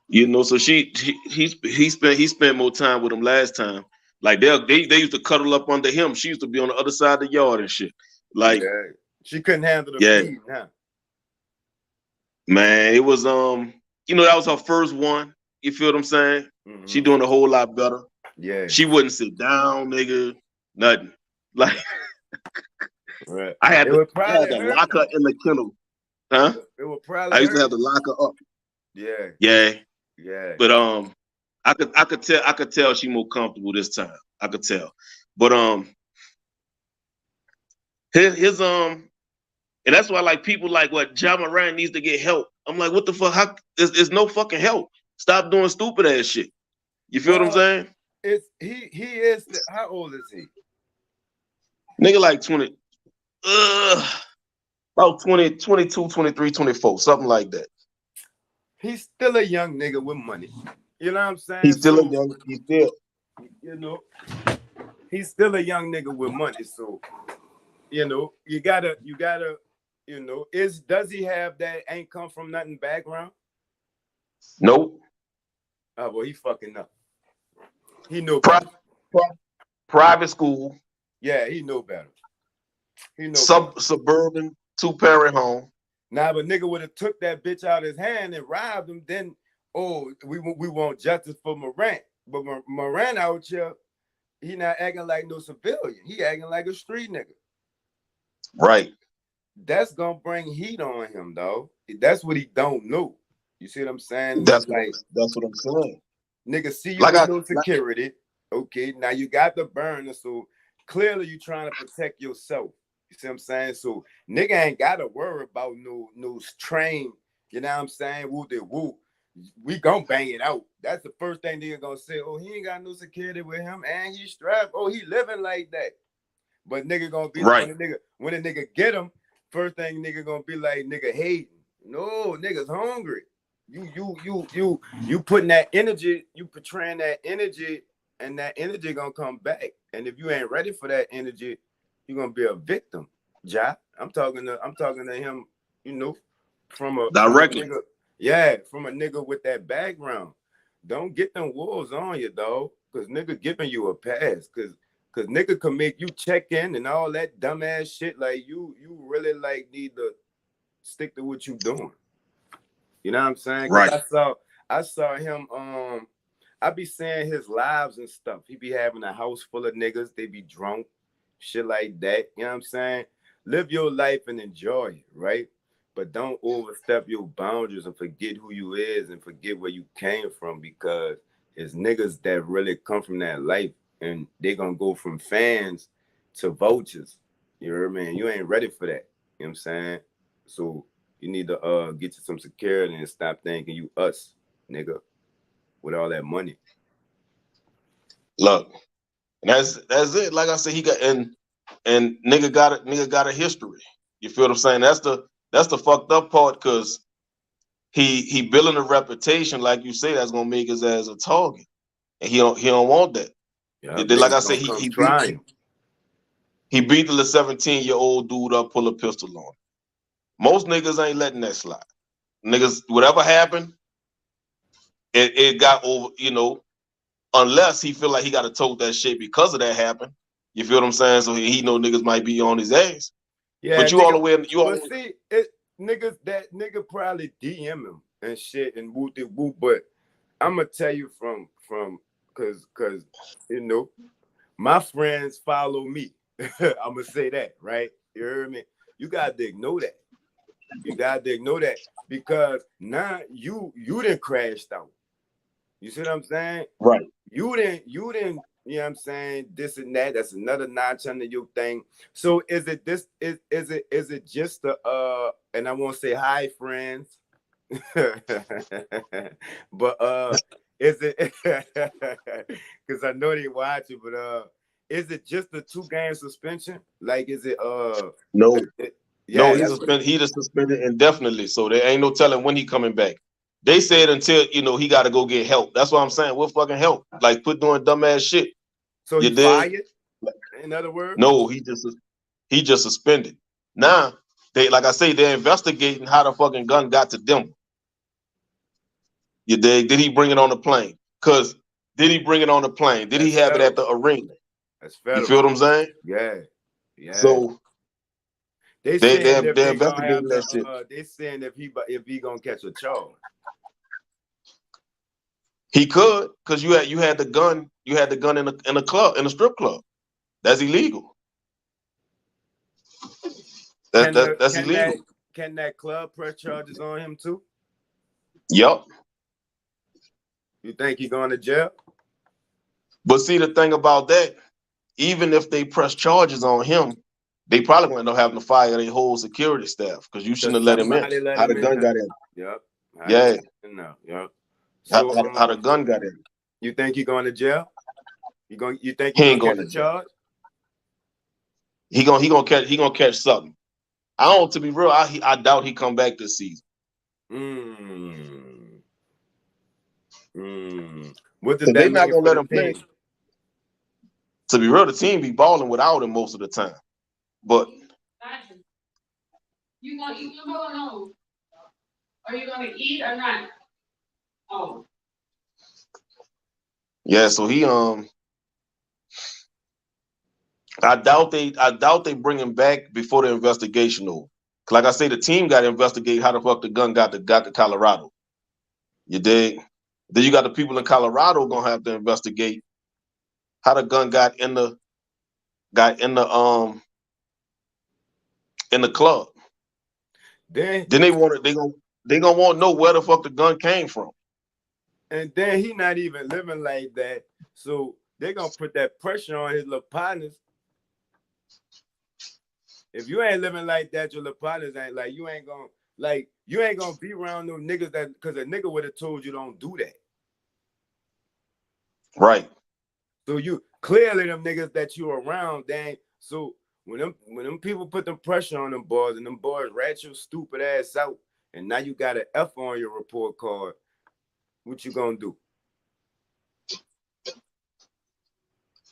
You know, so he spent more time with him last time. Like they used to cuddle up under him. She used to be on the other side of the yard and shit. Like she couldn't handle the feed, huh? Man, it was you know, that was her first one. You feel what I'm saying? Mm-hmm. She doing a whole lot better. Yeah. She wouldn't sit down, nigga. Nothing. Like right. I had to lock her in the kennel. Huh? It would probably I used to have to lock her up. Yeah. Yeah. Yeah. But I could tell she more comfortable this time. I could tell. But his and that's why like people like what Ja Morant needs to get help. I'm like, what the fuck? How there's no fucking help. Stop doing stupid ass shit. You feel what I'm saying? He is how old is he? Nigga like 20 about 20, 22, 23, 24, something like that. He's still a young nigga with money. You know what I'm saying? He's still you know, he's still a young nigga with money. So, you know, you gotta, you know, does he have that ain't come from nothing background? Nope. Oh, well, he fucking up. He knew private school. Yeah, he knew better. He knew suburban 2-parent home. Nah, but nigga would have took that bitch out of his hand and robbed him. Then, we want justice for Morant. But Morant out here, he not acting like no civilian. He acting like a street nigga. Right. That's gonna bring heat on him, though. That's what he don't know. You see what I'm saying? That's what I'm saying. Nigga, see you with no security. Okay, now you got the burner, so clearly you trying to protect yourself. You see what I'm saying? So nigga ain't gotta worry about no train. You know what I'm saying? Woo. We gonna bang it out. That's the first thing nigga gonna say. Oh, he ain't got no security with him, and he's strapped. Oh, he living like that. But nigga gonna be right. When a nigga get him, first thing nigga gonna be like, nigga hating. No, nigga's hungry. You putting that energy, you portraying that energy, and that energy gonna come back. And if you ain't ready for that energy, you're gonna be a victim. Ja, I'm talking to him, you know, from a directly. From a nigga with that background. Don't get them wolves on you, dog, because nigga giving you a pass, because nigga can make you check in and all that dumbass shit. Like you really like need to stick to what you doing. You know what I'm saying? Right. I saw him. I be seeing his lives and stuff. He be having a house full of niggas. They be drunk, shit like that. You know what I'm saying? Live your life and enjoy it, right? But don't overstep your boundaries and forget who you is and forget where you came from, because it's niggas that really come from that life and they gonna go from fans to vultures. You know what I mean? You ain't ready for that. You know what I'm saying? So you need to get you some security and stop thinking you us, nigga, with all that money. Look, that's it. Like I said, he got and nigga got a history. You feel what I'm saying? That's the fucked up part, because he building a reputation, like you say, that's gonna make his ass a target, and he don't want that. Yeah, like I said, he beat the 17-year-old dude up, pull a pistol on him. Most niggas ain't letting that slide. Niggas, whatever happened, it got over, you know, unless he feel like he got to tote that shit because of that happened. You feel what I'm saying? So he know niggas might be on his ass. Yeah, but you all the way. that nigga probably DM him and shit and whoop de whoop, but I'm gonna tell you from cause you know my friends follow me. I'm gonna say that, right? You heard me? You gotta ignore that. You gotta ignore that because now you didn't crashed out. You see what I'm saying? Right. You didn't, you know what I'm saying? This and that. That's another notch under your thing. So is it this is it just the and I won't say hi friends. But is it because I know they watch it, but is it just the 2-game suspension? Like is it No. No, yeah, that's what he just suspended indefinitely. So there ain't no telling when he coming back. They said until he got to go get help. That's what I'm saying. What fucking help? Like put doing dumbass shit. so You he dig? fired, in other words? No, he just suspended. Now they, like I say, they're investigating how the fucking gun got to them. You dig? Did he bring it on the plane? Cause did he bring it on the plane? Did he have it at the arena? That's You federal. feel what I'm saying? Yeah. So they they're saying if they gonna have investigating that shit. they saying if he gonna catch a charge. He could, cause you had the gun. You had the gun in a club, in a strip club. That's illegal. That's illegal. Can that club press charges on him too? Yep. You think he's going to jail? But see, the thing about that, even if they press charges on him, they probably going to end up having to fire their whole security staff because you shouldn't have let him in. How the gun got in? Yep. Yeah. Yep. So, how the gun got in? You think he's going to jail? You think he ain't going to charge? He gonna catch something. I don't. To be real, I doubt he come back this season. What does that they not mean gonna for let the him play. team? To be real, the team be balling without him most of the time. But you gonna eat them or no? Are you gonna eat or not? Oh. Yeah, so he I doubt they bring him back before the investigation over. Like I say, the team got to investigate how the fuck the gun got to Colorado. You dig? Then you got the people in Colorado gonna have to investigate how the gun got in the club. Then they gonna want to know where the fuck the gun came from. And then he not even living like that, so they're gonna put that pressure on his little partners. If you ain't living like that, your little partners ain't like you ain't gonna be around no niggas that because a nigga would have told you don't do that. Right. So you clearly them niggas that you around, dang. So when them people put them pressure on them boys and them boys rat your stupid ass out, and now you got an F on your report card, what you gonna do?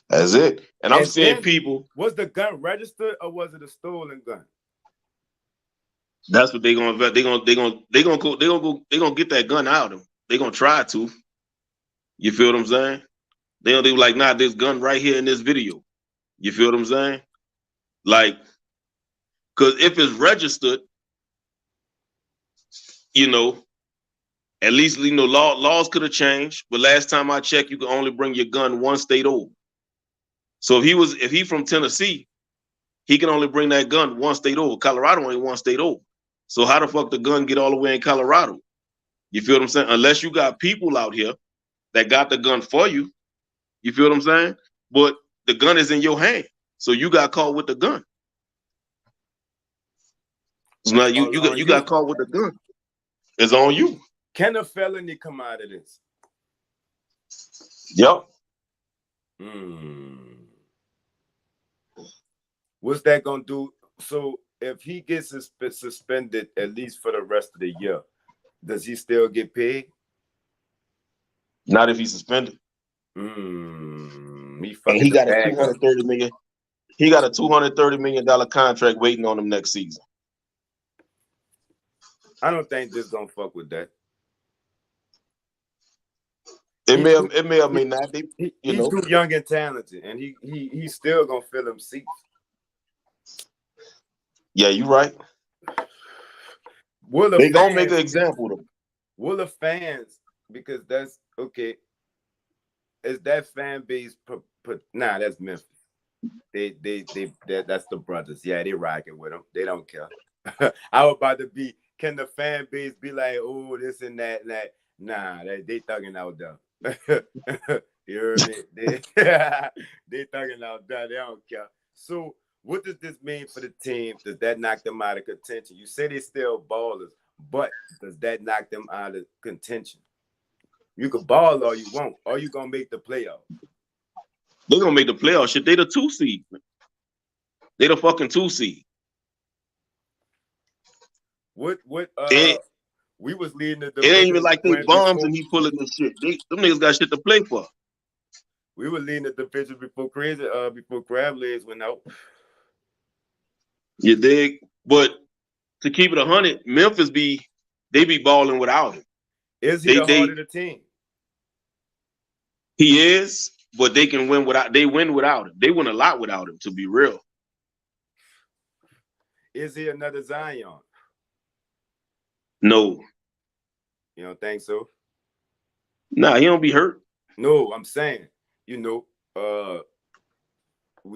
That's it. And I'm seeing people. Was the gun registered or was it a stolen gun? That's what they gonna get that gun out of him. They gonna try to. You feel what I'm saying? They be like, nah, this gun right here in this video. You feel what I'm saying? Like, because if it's registered, at least laws could have changed. But last time I checked, you could only bring your gun one state over. So if he from Tennessee, he can only bring that gun one state over. Colorado only one state over. So how the fuck the gun get all the way in Colorado? You feel what I'm saying? Unless you got people out here that got the gun for you. You feel what I'm saying? But the gun is in your hand. So you got caught with the gun. So now you got caught with the gun. It's on you. Can a felony come out of this? Yep. What's that gonna do? So if he gets suspended at least for the rest of the year, does he still get paid? Not if he's suspended. He got a $230 million. He got a $230 million contract waiting on him next season. I don't think this gonna fuck with that. It may or may not. He's too young and talented, and he's still gonna fill them seats. Yeah, you right. Will the They gonna make fans, an example of them. will the fans, because that's okay. Is that fan base nah, that's Memphis. That's the brothers. Yeah, they rocking with them. They don't care. I was about to be, can the fan base be like, oh, this and that and that? Nah, they thugging out there. You heard me? They thugging out there. They don't care. So what does this mean for the team? Does that knock them out of contention? You say they still ballers, but does that knock them out of contention? You can ball all you want, or you gonna make the playoff. They gonna make the playoff shit. They the 2 seed. They the fucking 2 seed. What we was leading the It ain't even division like they bombs and he pulling this shit. Them niggas got shit to play for. We were leading the division before Crab Legs went out. You dig? But to keep it 100, Memphis be balling without him. Is he the heart of the team? He is, but they can win without. They win without him. They win a lot without him. To be real. Is he another Zion? No. You don't think so? Nah, he don't be hurt. No, I'm saying, we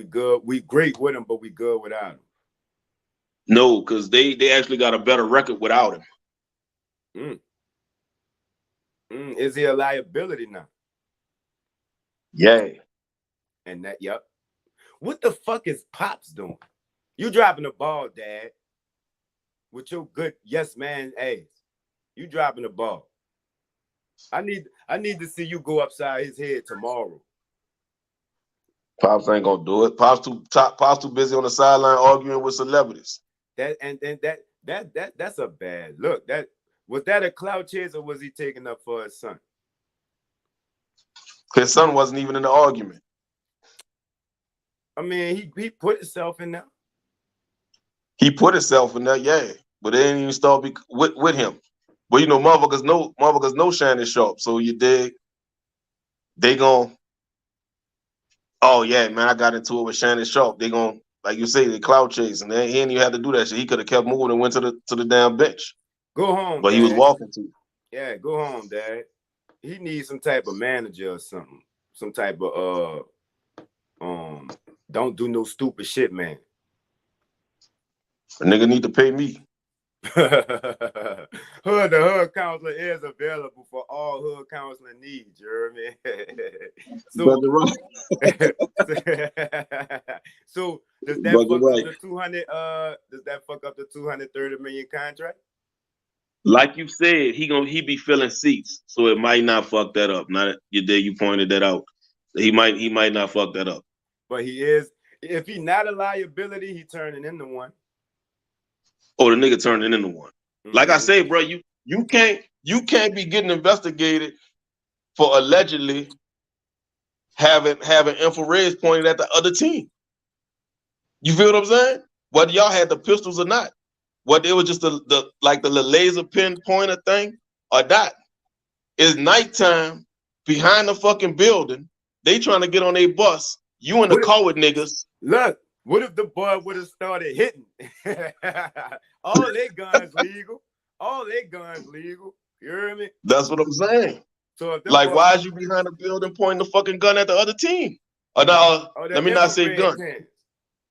good. We great with him, but we good without him. No, because they actually got a better record without him. Is he a liability now? Yeah. And that, yep. What the fuck is Pops doing? You dropping the ball, Dad, with your good yes man ass. You dropping the ball. I need to see you go upside his head tomorrow. Pops ain't gonna do it. Pops too busy on the sideline arguing with celebrities. That's a bad look. Was that a clout chase, or was he taking up for his son? His son wasn't even in the argument. I mean, he put himself in there. He put himself in there, yeah, but they didn't even start with him. But you know, motherfuckers know Shannon Sharp, so you dig. They gon', oh yeah, man, I got into it with Shannon Sharp. They gon', like you say, they clout chasing. He didn't even have to do that shit. He could have kept moving and went to the damn bench. Go home, but Dad. He was walking to. Yeah, go home, Dad. He needs some type of manager or something. Some type of don't do no stupid shit, man. A nigga need to pay me. The hood counselor is available for all hood counseling needs. You hear me? So does that fuck up the 200? Does that fuck up the 230 million contract? Like you said, he be filling seats, so it might not fuck that up. Not you pointed that out. He might not fuck that up. But he is. If he not a liability, he turning into one. Oh, the nigga turning into one. Mm-hmm. Like I say, bro, you can't be getting investigated for allegedly having infrareds pointed at the other team. You feel what I'm saying? Whether y'all had the pistols or not, whether it was just the little laser pin pointer thing or not. It's nighttime behind the fucking building. They trying to get on a bus. You in the car with niggas. Look. What if the boy would have started hitting? All their guns legal. All their guns legal. You hear me? That's what I'm saying. So like, why is you behind the building pointing the fucking gun at the other team? Or no, let me not say gun.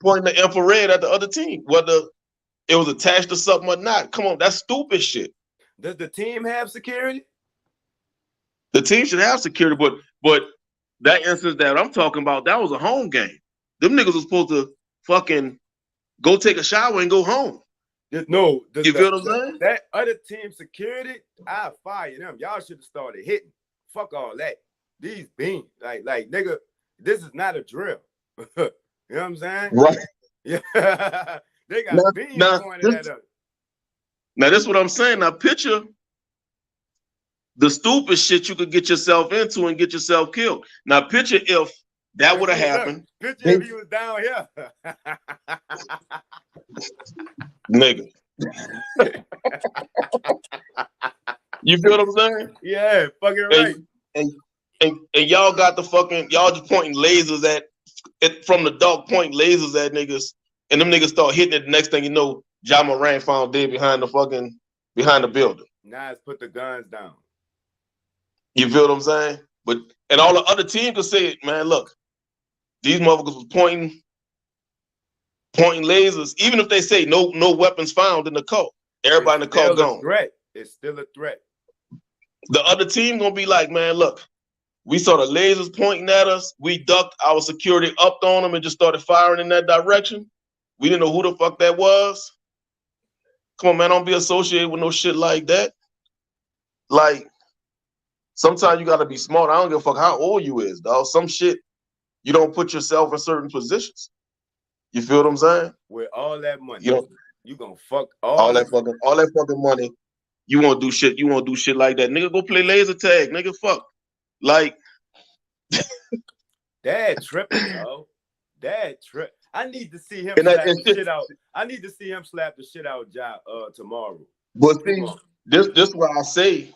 Pointing the infrared at the other team, whether it was attached to something or not. Come on, that's stupid shit. Does the team have security? The team should have security, but that instance that I'm talking about, that was a home game. Them niggas was supposed to fucking go take a shower and go home. You feel what I'm saying? That other team security, I fire them. Y'all should have started hitting. Fuck all that. These beans, like nigga, this is not a drill. You know what I'm saying? Right. Yeah. They got beans pointed at us. Now this is what I'm saying. Now picture the stupid shit you could get yourself into and get yourself killed. Now picture if that would have happened. Picture if he was down here. Nigga. You feel what I'm saying? Yeah, fucking right. And y'all got the fucking, y'all just pointing lasers at from the dark, point lasers at niggas, and them niggas start hitting it. The next thing you know, Ja Morant found dead behind the fucking behind the building. Nas put the guns down. You feel what I'm saying? But and all the other teams could say, man, look, these motherfuckers was pointing lasers. Even if they say no weapons found in the car, everybody in the car gone. Threat. It's still a threat. The other team gonna be like, man, look, we saw the lasers pointing at us. We ducked, our security upped on them and just started firing in that direction. We didn't know who the fuck that was. Come on, man, don't be associated with no shit like that. Like, sometimes you gotta be smart. I don't give a fuck how old you is, dog. Some shit, you don't put yourself in certain positions. You feel what I'm saying? With all that money, you gonna fuck all that fucking money. You won't do shit. You won't do shit like that, nigga. Go play laser tag, nigga. Fuck, like. Dad tripping, yo. Dad trip. I need to see him slap the shit out. I need to see him slap the shit out tomorrow. But see, this why I say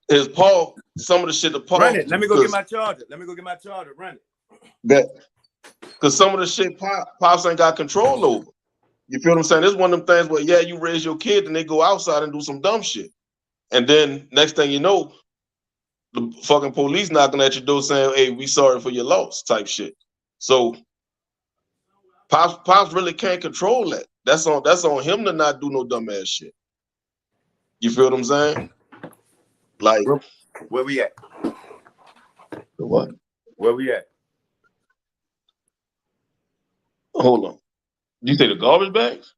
is Paul. Some of the shit that Paul. Run it. Let me go get my charger. Run it. That because some of the shit Pops ain't got control over. You feel what I'm saying? This is one of them things where you raise your kid and they go outside and do some dumb shit, and then next thing you know, the fucking police knocking at your door saying, "Hey, we sorry for your loss," type shit. So Pops really can't control that. That's on him to not do no dumbass shit. You feel what I'm saying? Like, where we at? What? Where we at? Hold on. You say the garbage bags?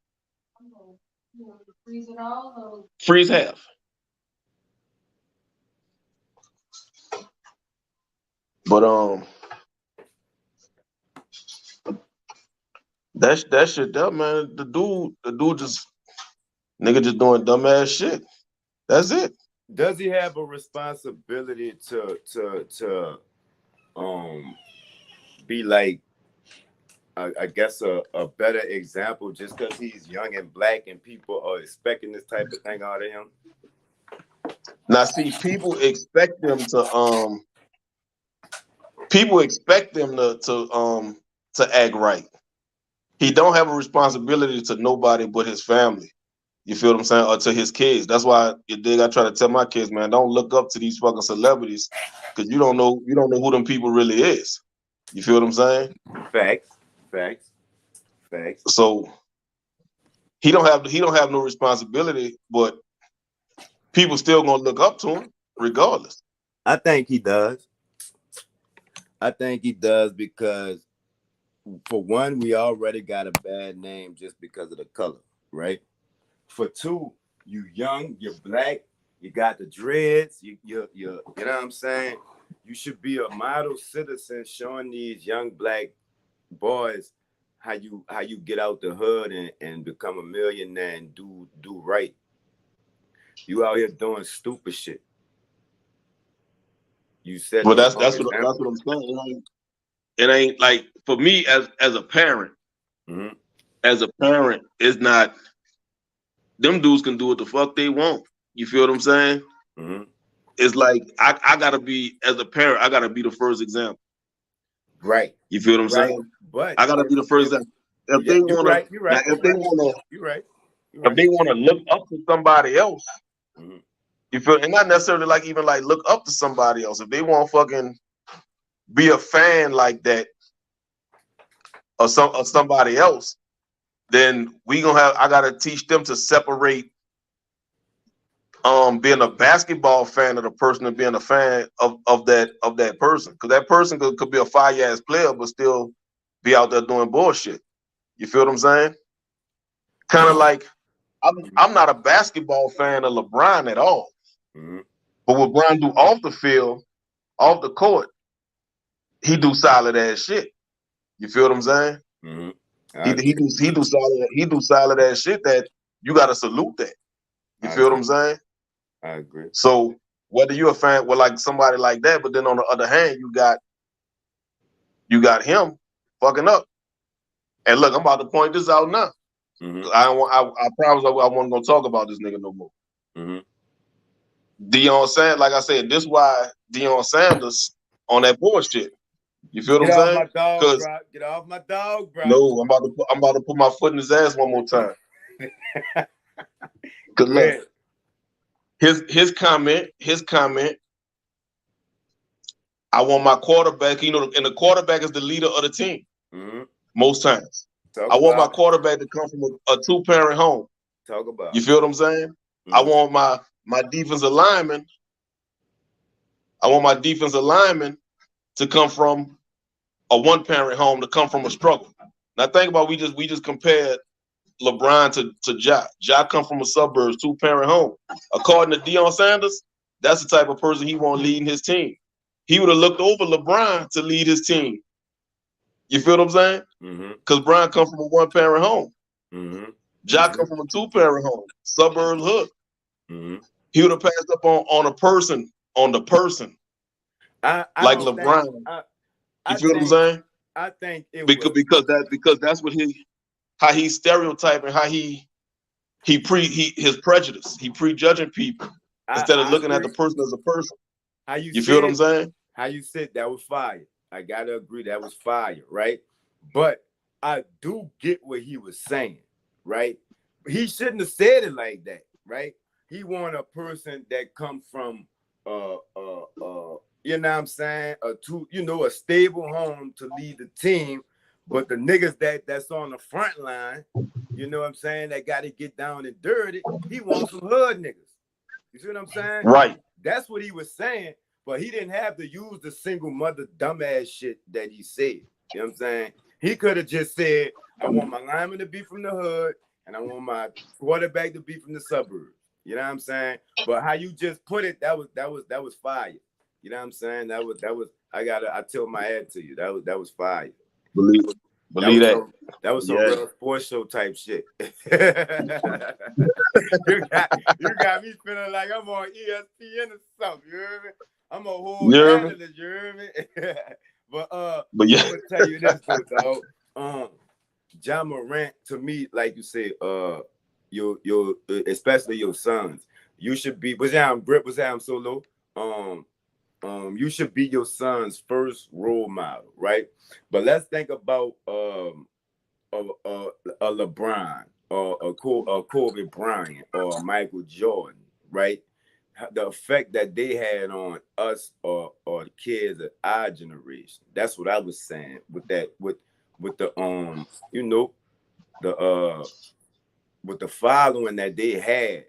Freeze it all. Freeze half. But that shit up, man. The dude just just doing dumbass shit. That's it. Does he have a responsibility to be like, I guess a better example, just because he's young and black and people are expecting this type of thing out of him? Now, see, people expect them to act right. He don't have a responsibility to nobody but his family. You feel what I'm saying? Or to his kids. That's why I try to tell my kids, man, don't look up to these fucking celebrities because you don't know who them people really is. You feel what I'm saying? Facts. So he don't have no responsibility, but people still gonna look up to him regardless. I think he does. Because for one, we already got a bad name just because of the color, right? For two, you young, you're black, you got the dreads, you know what I'm saying? You should be a model citizen showing these young black boys how you get out the hood and become a millionaire and do right. You out here doing stupid shit. You said, well, that's what I'm saying. It ain't like, for me as a parent. Mm-hmm. As a parent, it's not. Them dudes can do what the fuck they want. You feel what I'm saying? Mm-hmm. It's like I gotta be, as a parent, I gotta be the first example. Right. You feel what I'm saying? But I gotta be the first example. If they wanna, if they wanna look up to somebody else, mm-hmm. you feel, and not necessarily like even like look up to somebody else. If they want to fucking be a fan like that of somebody else, then I gotta teach them to separate being a basketball fan of the person and being a fan of that person. Because that person could be a fire-ass player but still be out there doing bullshit. You feel what I'm saying? Kind of like I'm not a basketball fan of LeBron at all. Mm-hmm. But what LeBron do off the field, off the court, he do solid ass shit. You feel what I'm saying? Mm-hmm. He do solid ass shit that you gotta salute that. You feel what I'm saying? I agree. So whether you're a fan with like somebody like that, but then on the other hand, you got him fucking up. And look, I'm about to point this out now. Mm-hmm. I promise I wasn't gonna talk about this nigga no more. Mm-hmm. Deion Sanders, like I said, this why Deion Sanders on that bullshit. You feel what I'm saying? Get off my dog, bro. No, I'm about to put my foot in his ass one more time. Cause look, Yeah. his comment. I want my quarterback. You know, and the quarterback is the leader of the team most times. Talk I want my about it. quarterback to come from a two-parent home. Talk about You it. feel what I'm saying? I want my defensive lineman. I want my defensive lineman to come from a one-parent home, to come from a struggle. Now think about, we just compared LeBron to Ja. Ja come from a suburbs, two-parent home. According to Deion Sanders, that's the type of person he want leading his team. He would have looked over LeBron to lead his team. You feel what I'm saying? Because Brian come from a one-parent home. Ja come from a two-parent home, suburbs hood. He would have passed up on the person. I Like don't LeBron. think, You feel what I'm saying? I think it because that's what how he stereotyping, how his prejudice. He prejudging people instead of looking at the person as a person. How you feel what I'm saying? How you said that was fire. I gotta agree, that was fire, right? But I do get what he was saying, right? He shouldn't have said it like that, right? He want a person that come from you know what I'm saying, a stable home to lead the team. But the niggas that's on the front line, you know what I'm saying, that got to get down and dirty, he wants some hood niggas. You see what I'm saying? Right. That's what he was saying, but he didn't have to use the single mother dumbass shit that he said. You know what I'm saying? He could have just said, I want my lineman to be from the hood, and I want my quarterback to be from the suburbs. You know what I'm saying? But how you just put it, that was fire. You know what I'm saying? That was I tilt my head to you. That was fire. Believe that. That was some real sports show type shit. you got me feeling like I'm on ESPN or something. You hear me? I'm a whole analyst. You hear me? but yeah, I'm gonna tell you this though, dog. Ja Morant, to me, like you said, your especially your sons, you should be. Was that solo? You should be your son's first role model, right? But let's think about a LeBron or a Kobe Bryant or a Michael Jordan, right? The effect that they had on us or the kids of our generation. That's what I was saying with that with the with the following that they had.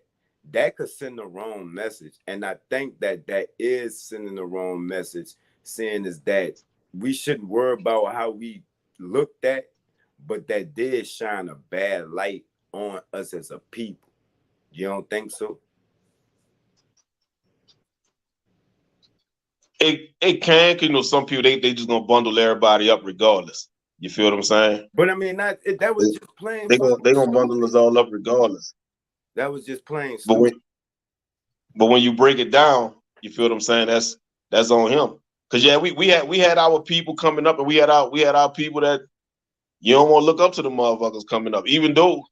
That could send the wrong message. And I think that is sending the wrong message, saying is that we shouldn't worry about how we looked at, but that did shine a bad light on us as a people. You don't think so? It can, some people, they just gonna bundle everybody up regardless. You feel what I'm saying? But I mean, that was just plain. They gonna bundle us all up regardless. That was just plain. But when you break it down, you feel what I'm saying? That's on him. Cause we had our people coming up, and we had our people that you don't want to look up to the motherfuckers coming up, even though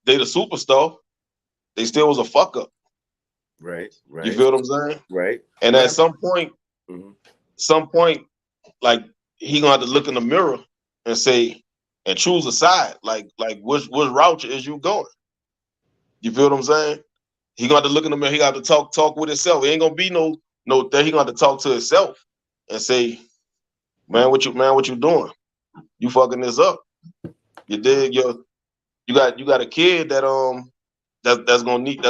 they the superstar, they still was a fuck up. Right. You feel what I'm saying? Right. And at some point, like he gonna have to look in the mirror and say and choose a side. Like which route is you going? You feel what I'm saying? He gonna have to look in the mirror. He got to talk with himself. It ain't gonna be no that he gonna have to talk to himself and say, man, what you doing? You fucking this up. You did you got a kid that's gonna need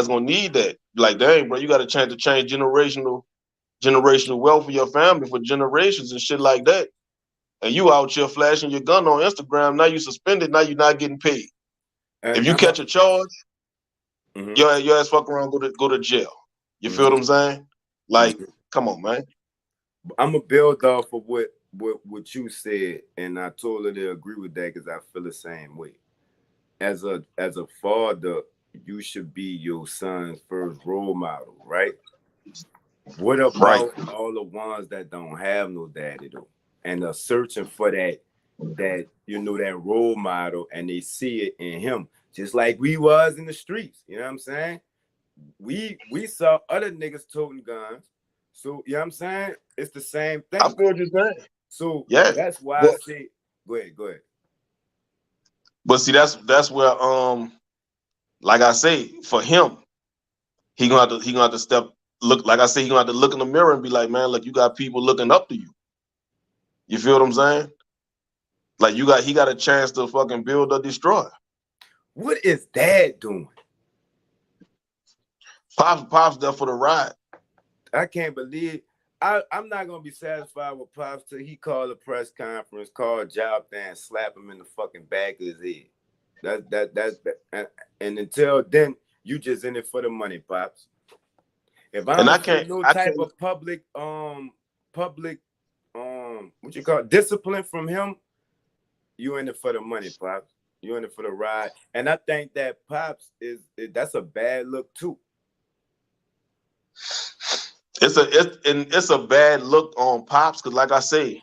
that. Like, dang, bro, you got to change generational wealth for your family for generations and shit like that. And you out here flashing your gun on Instagram. Now you suspended. Now you're not getting paid. If you catch a charge, your ass fuck around, go to jail. You feel what I'm saying? Like, come on, man. I'm gonna build off of what you said, and I totally agree with that because I feel the same way. As a father, you should be your son's first role model, right? What about all the ones that don't have no daddy though, and are searching for that role model, and they see it in him, just like we was in the streets. You know what I'm saying? We saw other niggas toting guns, so you know what I'm saying? It's the same thing. I feel what you're saying. So that's why I say, go ahead. But see, that's where like I say, for him, he gonna have to step. Look, like I said, he gonna have to look in the mirror and be like, man, look, you got people looking up to you. You feel what I'm saying? Like he got a chance to fucking build or destroy. What is Dad doing? Pops there for the ride. I can't believe I'm not gonna be satisfied with Pops till he called a press conference, call Job there and slap him in the fucking back of his head. And until then, you just in it for the money, Pops. If I don't see no type of public what you call it, discipline from him, you in it for the money, Pops. You in it for the ride. And I think that Pops that's a bad look too. It's a bad look on Pops, because like I say,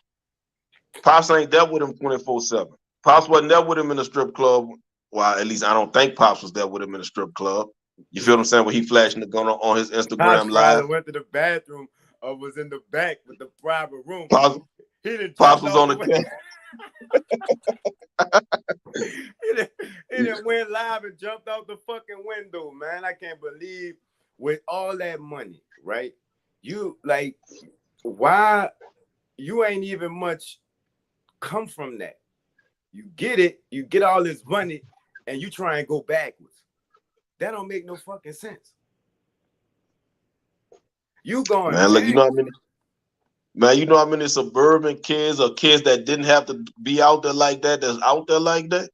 Pops ain't there with him 24/7. Pops wasn't there with him in the strip club. Well, at least I don't think Pops was there with him in the strip club. You feel what I'm saying? When he flashing the gun on his Instagram Pops live. went to the bathroom or was in the back with the private room. Pops was on the camera. He done went live and jumped out the fucking window, man. I can't believe with all that money, right? You like, why you ain't even much come from that? You get it, you get all this money, and you try and go backwards. That don't make no fucking sense. You going, man? Look, you know how many suburban kids or kids that didn't have to be out there like that, that's out there like that?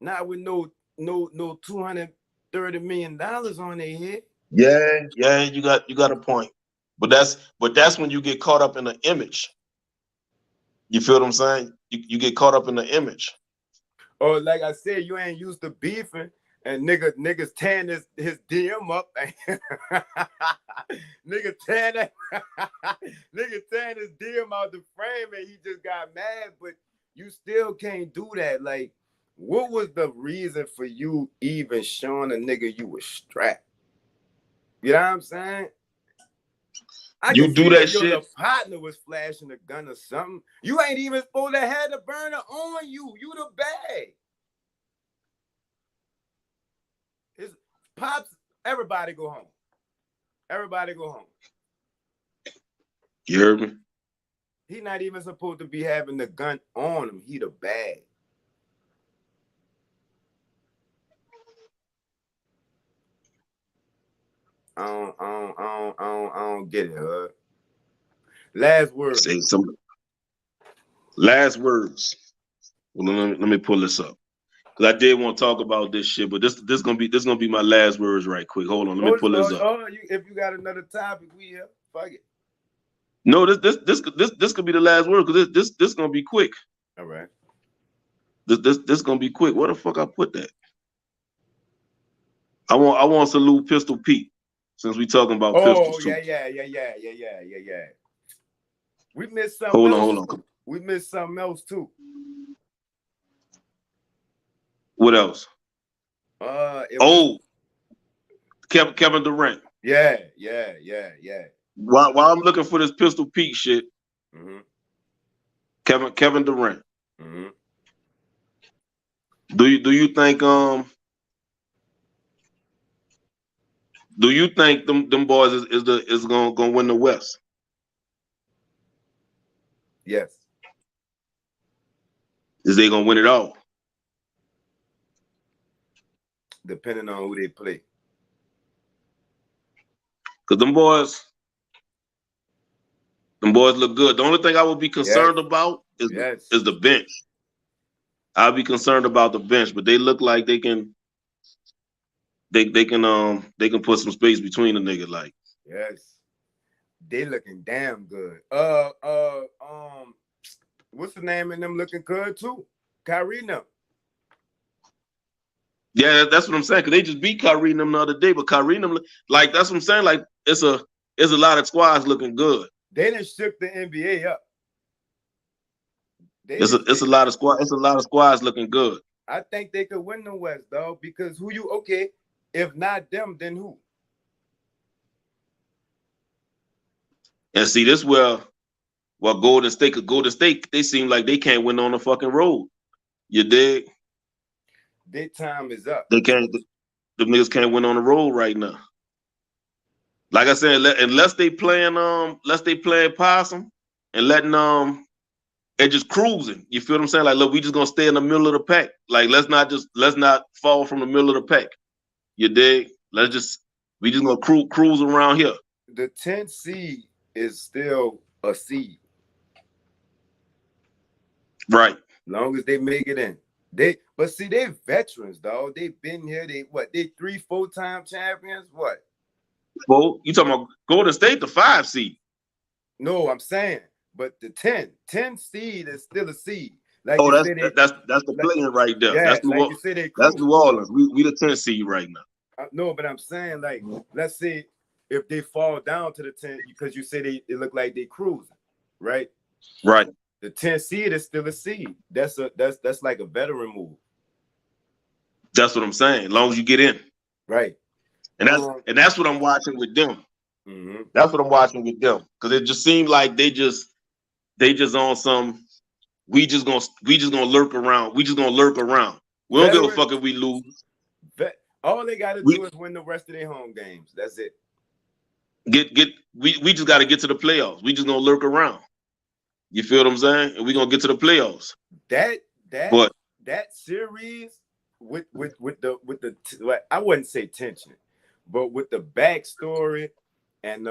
Not with no $230 million on their head. Yeah, you got a point. But that's when you get caught up in the image. You feel what I'm saying? You get caught up in the image. Or like I said, you ain't used to beefing, and niggas tearing his DM up. nigga tearing his DM out the frame, and he just got mad. But you still can't do that. Like, what was the reason for you even showing a nigga you was strapped? You know what I'm saying? You do that shit. Your partner was flashing a gun or something. You ain't even supposed to have the burner on you. You the bag. His Pops, everybody go home. Everybody go home. You heard me? He not even supposed to be having the gun on him. He the bag. I don't get it, huh? Last words. Say some last words. Well, let me pull this up, because I did want to talk about this shit, but this gonna be my last words right quick. Hold on, let me pull this up. If you got another topic, we here. Fuck it. No, this could be the last word, because this gonna be quick. All right. This gonna be quick. Where the fuck I put that? I want to salute Pistol Pete, since we talking about pistols too. Yeah. We missed something. Hold on. We missed something else too. What else? Kevin Durant. Yeah. While I'm looking for this Pistol Pete shit, Kevin Durant. Mm-hmm. Do you think them boys is gonna win the West? Yes. Is they gonna win it all? Depending on who they play. Because them boys look good. The only thing I would be concerned about is the bench. I'll be concerned about the bench, but they look like they can put some space between the nigga. Like, yes, they looking damn good. What's the name of them looking good too? Kyrie them. Yeah, that's what I'm saying. Cause they just beat Kyrie them the other day, but Kyrie them, like, that's what I'm saying. Like, it's a lot of squads looking good. They done shook the NBA up. It's a lot of squads looking good. I think they could win the West, though, because if not them, then who? And see, this where Golden State, they seem like they can't win on the fucking road. You dig? Their time is up. They can't. The niggas can't win on the road right now. Like I said, unless they playing possum and letting and just cruising. You feel what I'm saying? Like, look, we just gonna stay in the middle of the pack. Like, let's not fall from the middle of the pack. You dig? We just gonna cruise around here. The 10th seed is still a seed. Right. Long as they make it in. But see, they veterans, dog. They've been here. They 3-4 time champions. What? Well, you talking about Golden State, the 5 seed? No, I'm saying, but the 10 seed is still a seed. Like that's the playing right there. Yeah, that's New Orleans. We the 10 seed right now. No, but I'm saying, like, let's say if they fall down to the 10, because you say they look like they cruising, right? Right. The 10 seed is still a seed. That's like a veteran move. That's what I'm saying. As long as you get in, right? And that's what I'm watching with them. Mm-hmm. That's what I'm watching with them, because it just seemed like they just on some. We just gonna lurk around. We just gonna lurk around. We don't give a fuck if we lose. All they got to do is win the rest of their home games. That's it. We just got to get to the playoffs. We just gonna lurk around. You feel what I'm saying? And we gonna get to the playoffs. That series with the I wouldn't say tension, but with the backstory and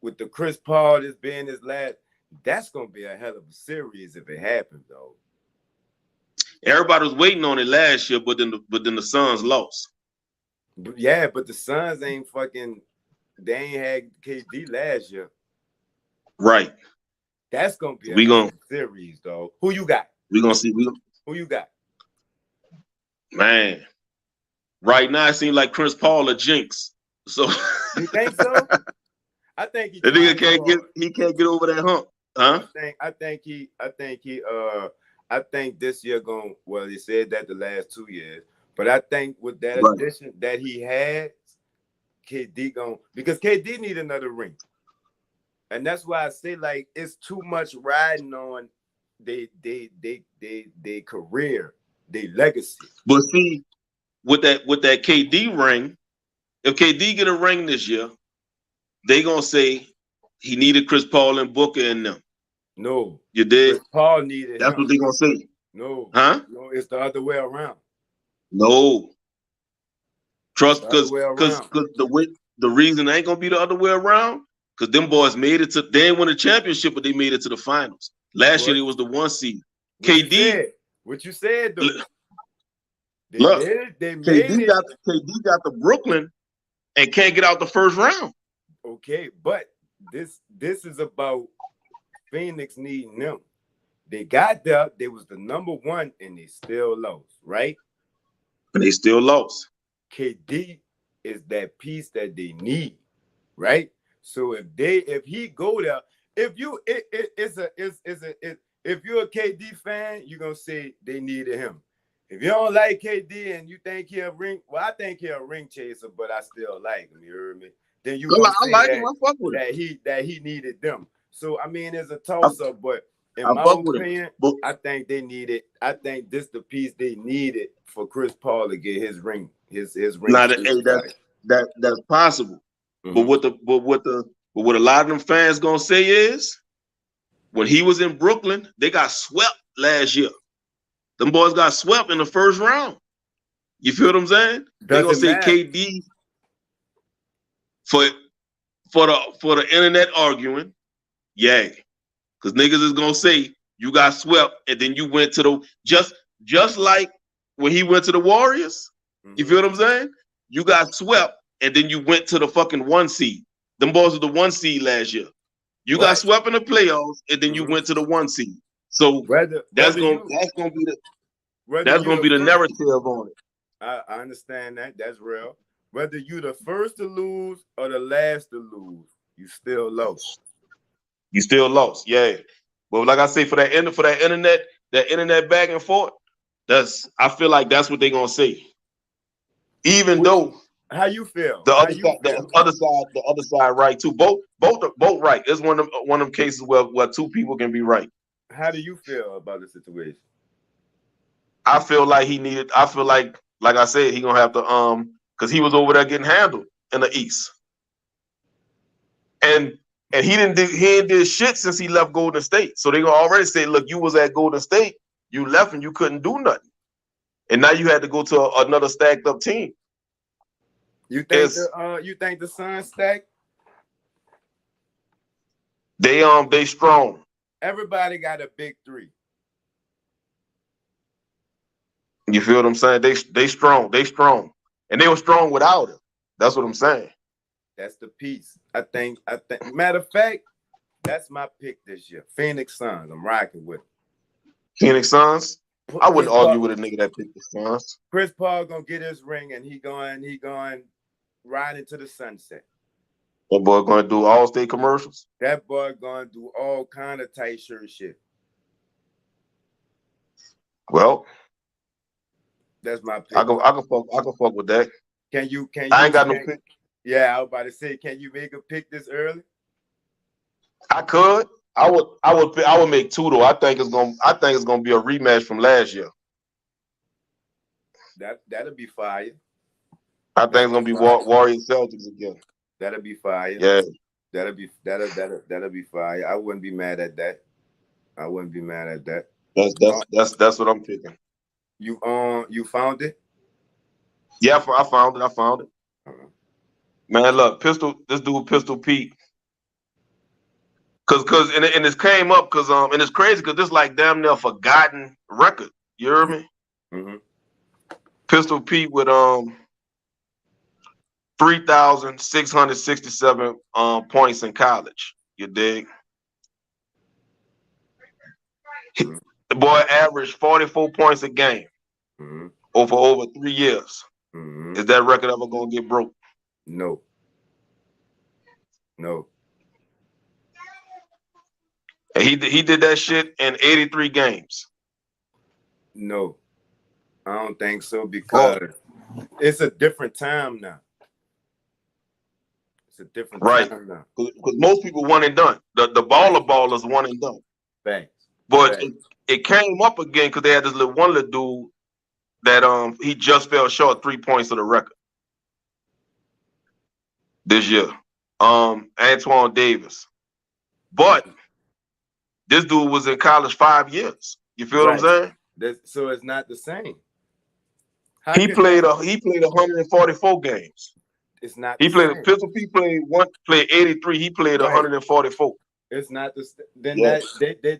with the Chris Paul this being his last, that's gonna be a hell of a series if it happens, though. Everybody was waiting on it last year, but then the Suns lost. Yeah, but the Suns ain't fucking. They ain't had KD last year. Right. That's gonna be a series, though. Who you got? We gonna see. Who you got? Man, right now it seems like Chris Paul a jinx. So you think so? I think he. The nigga can't get over that hump, huh? I think this year going. Well, he said that the last 2 years, but I think with that addition that he had, KD because KD need another ring. And that's why I say, like, it's too much riding on they career, their legacy. But see, with that KD ring, if KD get a ring this year, they gonna say he needed Chris Paul and Booker in them. No, you did. Chris Paul needed. That's what they gonna say. No, huh? No, it's the other way around. No, trust because the reason it ain't gonna be the other way around. Because them boys made it to, they didn't win a championship, but they made it to the finals. Last year, it was the 1 seed. What you said, though. KD got the Brooklyn and can't get out the first round. Okay, but this is about Phoenix needing them. They got there, they was the number 1, and they still lost, right? And they still lost. KD is that piece that they need, right? So if he go there, if you're a KD fan, you're gonna say they needed him. If you don't like KD and you think he'll ring, well, I think he'll ring chaser, but I still like him. You heard me? Then you gonna say that he needed them. So I mean, it's a toss up, but in my opinion, I think they needed. I think this the piece they needed for Chris Paul to get his ring. His ring. Now that's possible. Mm-hmm. But what a lot of them fans gonna say is, when he was in Brooklyn, they got swept last year. Them boys got swept in the first round. You feel what I'm saying? They're gonna say KD for the internet arguing, yay. Because niggas is gonna say you got swept and then you went to the just like when he went to the Warriors. Mm-hmm. You feel what I'm saying? You got swept and then you went to the fucking 1 seed. Them boys were the 1 seed last year. You got swept in the playoffs and then you went to the 1 seed. So that's gonna be the narrative on it. I understand that. That's real. Whether you the first to lose or the last to lose, you still lost. You still lost, yeah. But like I say, for that internet back and forth, I feel like that's what they're gonna say. Even though how you feel? The other side right too. Both right. It's one of them cases where 2 people can be right. How do you feel about the situation? I feel like I feel like I said, he gonna have to because he was over there getting handled. in the East. And he ain't did shit since he left Golden State. So they gonna already say, look, you was at Golden State, you left and you couldn't do nothing. And now you had to go to another stacked up team. You think the Suns stacked? They strong. Everybody got a big three. You feel what I'm saying? They strong. They strong. And they were strong without him. That's what I'm saying. That's the piece. I think. Matter of fact, that's my pick this year. Phoenix Suns. I'm rocking with it. Phoenix Suns. I wouldn't argue with a nigga that picked the Suns. Chris Paul gonna get his ring and he going right into the sunset. That boy gonna do all-state commercials. That boy gonna do all kind of tight shirt shit. Well, that's my pick. I can fuck with that. Can you? I ain't got no pick. Yeah, I was about to say, can you make a pick this early? I could. I would make two though. I think it's gonna be a rematch from last year. That'll be fire. I think it's gonna be Warriors Celtics again. That'll be fire. Yeah. That'll be fire. I wouldn't be mad at that. That's what I'm picking. You found it? Yeah, I found it. Uh-huh. Man, look, this dude Pistol Pete. Cause and it came up and it's crazy because this like damn near forgotten record. You hear me? Mm-hmm. Pistol Pete with 3,667 points in college. You dig? Mm-hmm. The boy averaged 44 points a game over 3 years. Mm-hmm. Is that record ever gonna get broke? No. And he did that shit in 83 games. No, I don't think so because it's a different time now. It's a different time now. Because most people one and done. The ballers one and done. Thanks. But it came up again because they had this little dude that he just fell short 3 points of the record this year. Antoine Davis. But this dude was in college 5 years. You feel what I'm saying? So it's not the same. He played 144 games. It's not. He played. Pistol P played 83. He played 144. It's not the. Then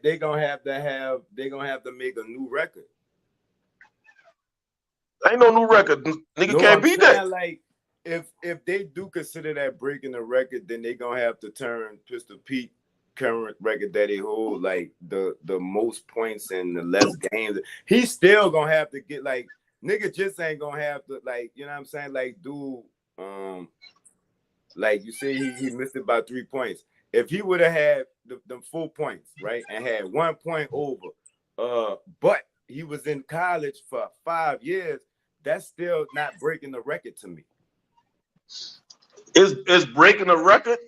they gonna have to make a new record. Ain't no new record. Nigga can't beat that. Like if they do consider that breaking the record, then they gonna have to turn Pistol Pete current record that he hold like the most points in the less games. He's still gonna have to get like nigga just ain't gonna have to like, you know what I'm saying, like do like you say he missed it by 3 points. If he would have had the 4 points, right, and had 1 point over, but he was in college for 5 years, that's still not breaking the record to me. It's breaking the record.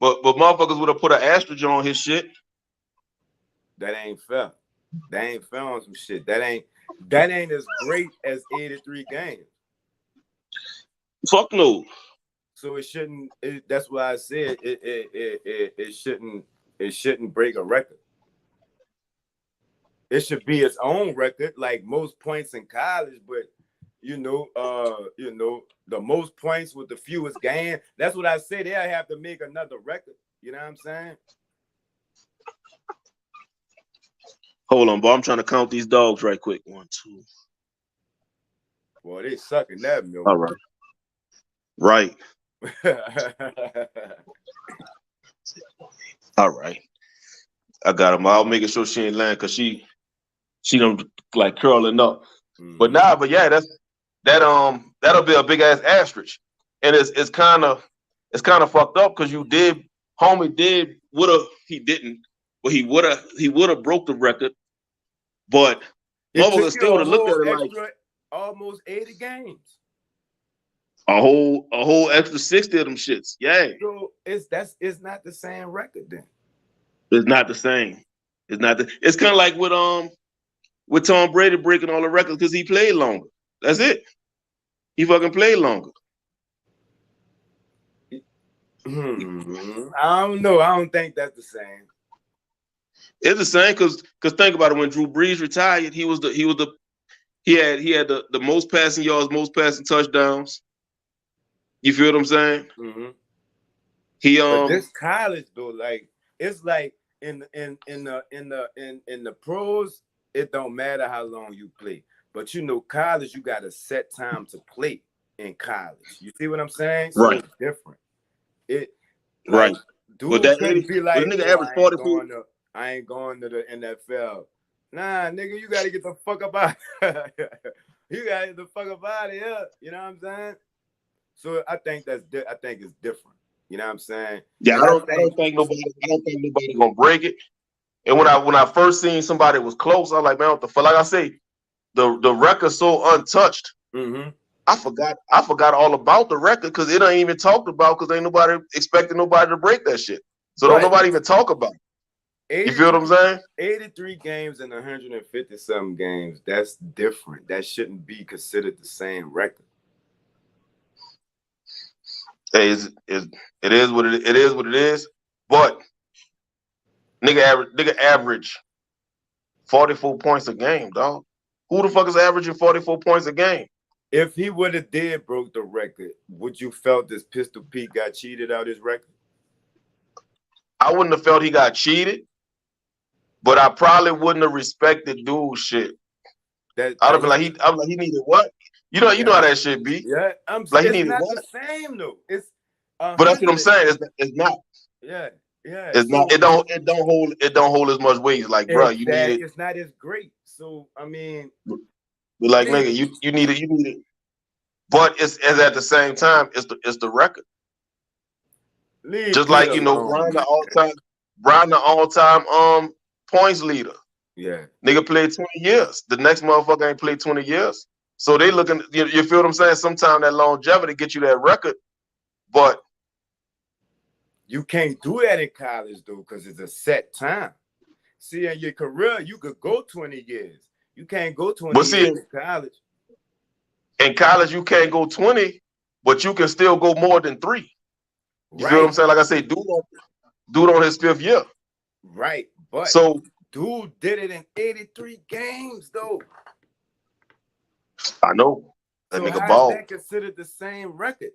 But motherfuckers would have put an asterisk on his shit. That ain't fair. That ain't fair on some shit. That ain't as great as 83 games. Fuck no. So it shouldn't. That's why I said it shouldn't break a record. It should be its own record, like most points in college. But the most points with the fewest games. That's what I said. They'll have to make another record. You know what I'm saying? Hold on, boy. I'm trying to count these dogs right quick. 1, 2. Boy, they sucking that milk. All right. Right. All right. I got them. I'll make sure she ain't lying because she don't like curling up. Mm-hmm. But yeah, that'll be a big ass asterisk, and it's kind of fucked up because he didn't, but he would have broke the record, but motherfuckers still would have looked at it like almost 80 games, a whole extra 60 of them shits. Yeah, so it's not the same record then. It's not the same. It's kind of like with Tom Brady breaking all the records because he played longer. That's it. He fucking played longer. I don't know. I don't think that's the same. It's the same because think about it. When Drew Brees retired, he had the most passing yards, most passing touchdowns. You feel what I'm saying? Mm-hmm. He But this college though, like it's like in the pros, it don't matter how long you play. But you know, college, you got a set time to play in college. You see what I'm saying? So right, it's different. It like right. But dude that couldn't 80, be but the like, nigga oh, averaged 44. I ain't going to the NFL. Nah, nigga, you gotta get the fuck up out. You gotta get the fuck up out of here. You know what I'm saying? So I think I think it's different. You know what I'm saying? Yeah, And I I don't think think nobody gonna break it. And when I first seen somebody was close, I was like, man, what the fuck? Like I say, the record's so untouched. mm-hmm. I forgot all about the record because it ain't even talked about because ain't nobody expecting nobody to break that shit. So don't Right. nobody even talk about it. You feel what I'm saying? 83 games and 150 something games. That's different. That shouldn't be considered the same record. Hey, it is what it is what it is. But nigga average 44 points a game, dog. Who the fuck is averaging 44 points a game? If he would have broke the record, would you felt this Pistol Pete got cheated out his record? I wouldn't have felt he got cheated, but I probably wouldn't have respected dude's shit. I'd have been like, he needed what? You know how that shit be. Yeah, Like he it's needed not what? the same though. It's But that's what I'm saying. It's not. Yeah. It's not. It don't hold as much weight. It's like, bro, you need it. It's not as great. So I mean, But like, nigga, you need it. But it's at the same time, it's the record. Just like Brian the all time points leader. Yeah. Nigga played 20 years. The next motherfucker ain't played 20 years. So they looking, you feel what I'm saying? Sometimes that longevity get you that record, but you can't do that in college though, because it's a set time. See, in your career, you could go 20 years. You can't go 20 years in college. In college, you can't go 20, but you can still go more than 3. You feel what I'm saying? Like I say, dude on his 5th year. Right. But so dude did it in 83 games though. I know. That nigga ball. That considered the same record?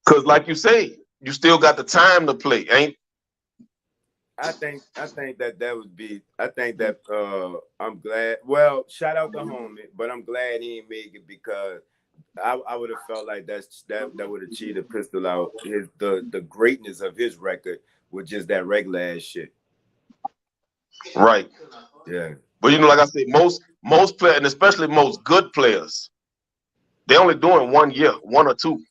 Cause like you say, you still got the time to play, ain't? I think that would be. I think that I'm glad. Well, shout out to homie, but I'm glad he ain't make it because I would have felt like that would have cheated Pistol out the greatness of his record with just that regular ass shit. Right. Yeah. But like I said, most players, and especially most good players, they only doing 1 year, 1 or 2.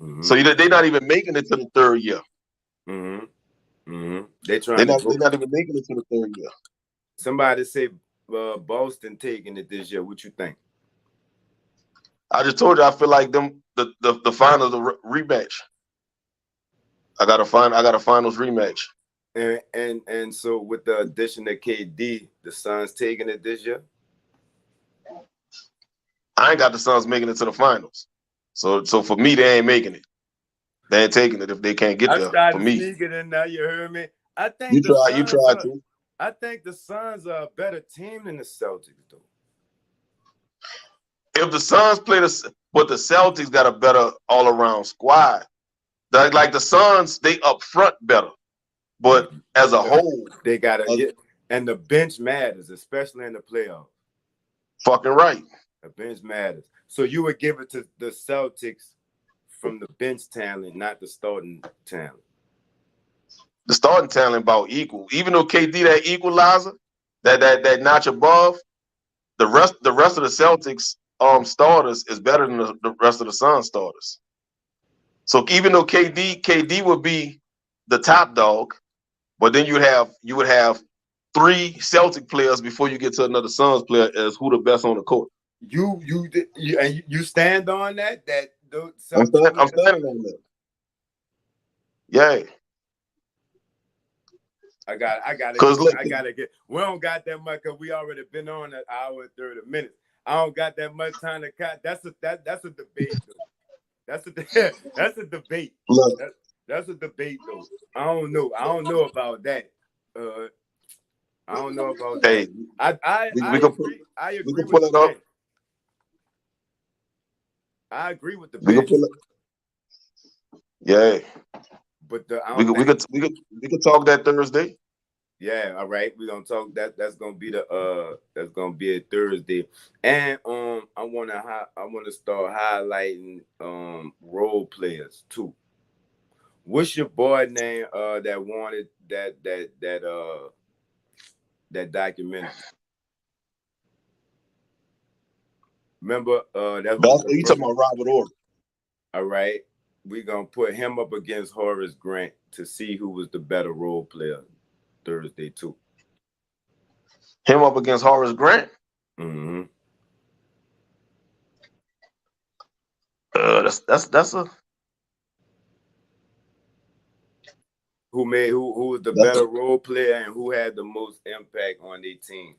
Mm-hmm. So they're not even making it to the 3rd year. Mm-hmm. Mm-hmm. They're not even making it to the 3rd year. Somebody say Boston taking it this year. What you think? I just told you I feel like the finals rematch. I got a finals rematch. And so with the addition of KD, the Suns taking it this year? I ain't got the Suns making it to the finals. So for me, they ain't making it. They ain't taking it if they can't get there. For me, sneaking in now. You heard me. I think you tried to. I think the Suns are a better team than the Celtics, though. If the Suns play but the Celtics got a better all around squad. Like the Suns, they up front better, but as a whole, they gotta and the bench matters, especially in the playoffs. Fucking right. The bench matters. So you would give it to the Celtics from the bench talent, not the starting talent. The starting talent about equal. Even though KD that equalizer, that notch above, the rest of the Celtics starters is better than the rest of the Suns starters. So even though KD would be the top dog, but then you would have 3 Celtic players before you get to another Suns player as who the best on the court. You stand on that? I'm standing on that. Yeah. I gotta get. We don't got that much because we already been on an hour and 30 minutes. I don't got that much time to cut. That's a debate though. That's a that's a debate. Look, That's a debate though. I don't know. I don't know about that. I don't know about hey, that. I we can agree. I we agree can with pull the it up. bench. I agree with the We can bench. pull it. Yeah, But I we don't could we think. could we could we could talk that Thursday. Yeah, all right. We're gonna talk that. That's gonna be a Thursday. And I wanna start highlighting role players too. What's your boy name that wanted that documentary? Remember that was That's the you first. talking about Robert Orr. All right. We're gonna put him up against Horace Grant to see who was the better role player Thursday too. Him up against Horace Grant. Mm-hmm. That's a Who was the that's a, better role player and who had the most impact on their team?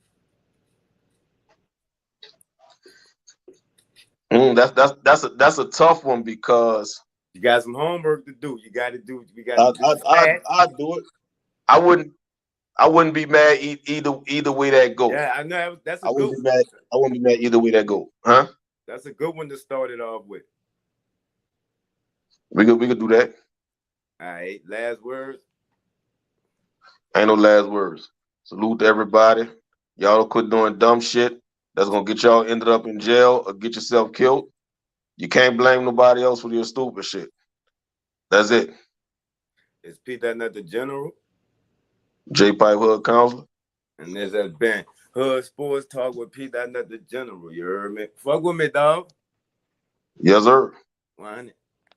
that's a tough one because You got some homework to do. You got to do. We got to I do I I stats. I do it. I wouldn't be mad either way that go. Yeah, I know that's a I good wouldn't be one. mad. I wouldn't be mad either way that go. Huh? That's a good one to start it off with. We could do that. All right, last words. Ain't no last words. Salute to everybody. Y'all don't quit doing dumb shit. That's gonna get y'all ended up in jail or get yourself killed. You can't blame nobody else for your stupid shit. That's it. It's P.NUTDAGENERAL, General, J Pipe Hood Counselor. and this has been Hood Sports Talk with P.NUTDAGENERAL. General. You heard me? Fuck with me, dog. Yes, sir. 100.